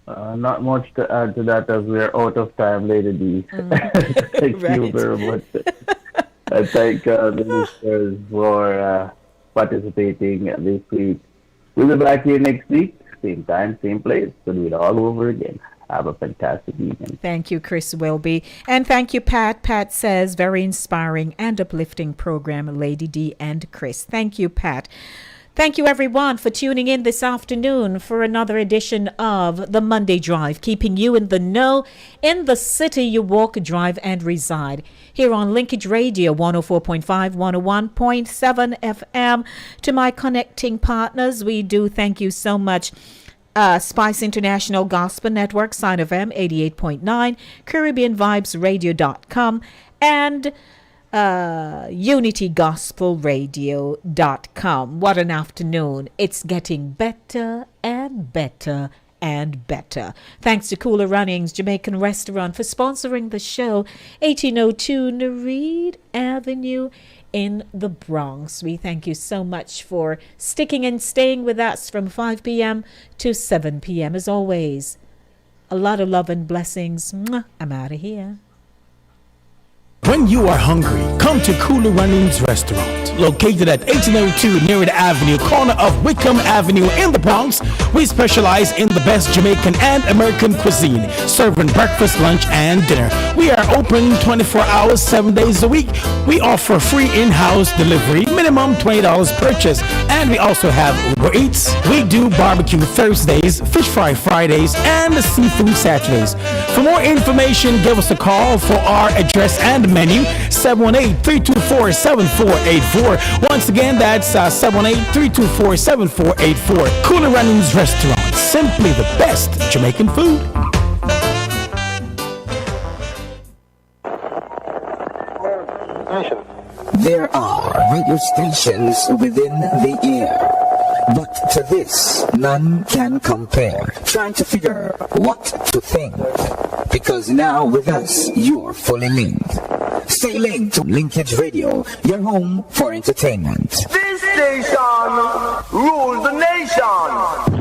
Not much to add to that, as we're out of time, Lady D. Thank you very much. I thank the listeners for participating this week. We'll be back here next week, same time, same place, to do it all over again. Have a fantastic evening. Thank you, Chris Wilby. And thank you, Pat. Pat says, very inspiring and uplifting program, Lady D and Chris. Thank you, Pat. Thank you, everyone, for tuning in this afternoon for another edition of the Monday Drive, keeping you in the know in the city you walk, drive, and reside. Here on Linkage Radio 104.5, 101.7 FM. To my connecting partners, we do thank you so much. Spice International Gospel Network, Sign of M 88.9, CaribbeanVibesRadio.com, and UnityGospelRadio.com. What an afternoon. It's getting better and better and better. Thanks to Cooler Runnings Jamaican Restaurant for sponsoring the show. 1802 Nereid Avenue in the Bronx. We thank you so much for sticking and staying with us from 5 p.m. to 7 p.m. As always, a lot of love and blessings. I'm out of here. When you are hungry, come to Cooler Runnings Restaurant, located at 1802 Nereid Avenue, corner of Wickham Avenue in the Bronx. We specialize in the best Jamaican and American cuisine, serving breakfast, lunch, and dinner. We are open 24 hours, 7 days a week. We offer free in-house delivery, minimum $20 purchase, and we also have Uber Eats. We do barbecue Thursdays, fish fry Fridays, and seafood Saturdays. For more information, give us a call for our address and menu, 718-324-7484. Once again, that's 718-324-7484. Cooler Runnings Restaurant, simply the best Jamaican food. There are radio stations within the air, but to this, none can compare. Trying to figure what to think, because now with us, you're fully linked. Stay linked to Linkage Radio, your home for entertainment. This station rules the nation.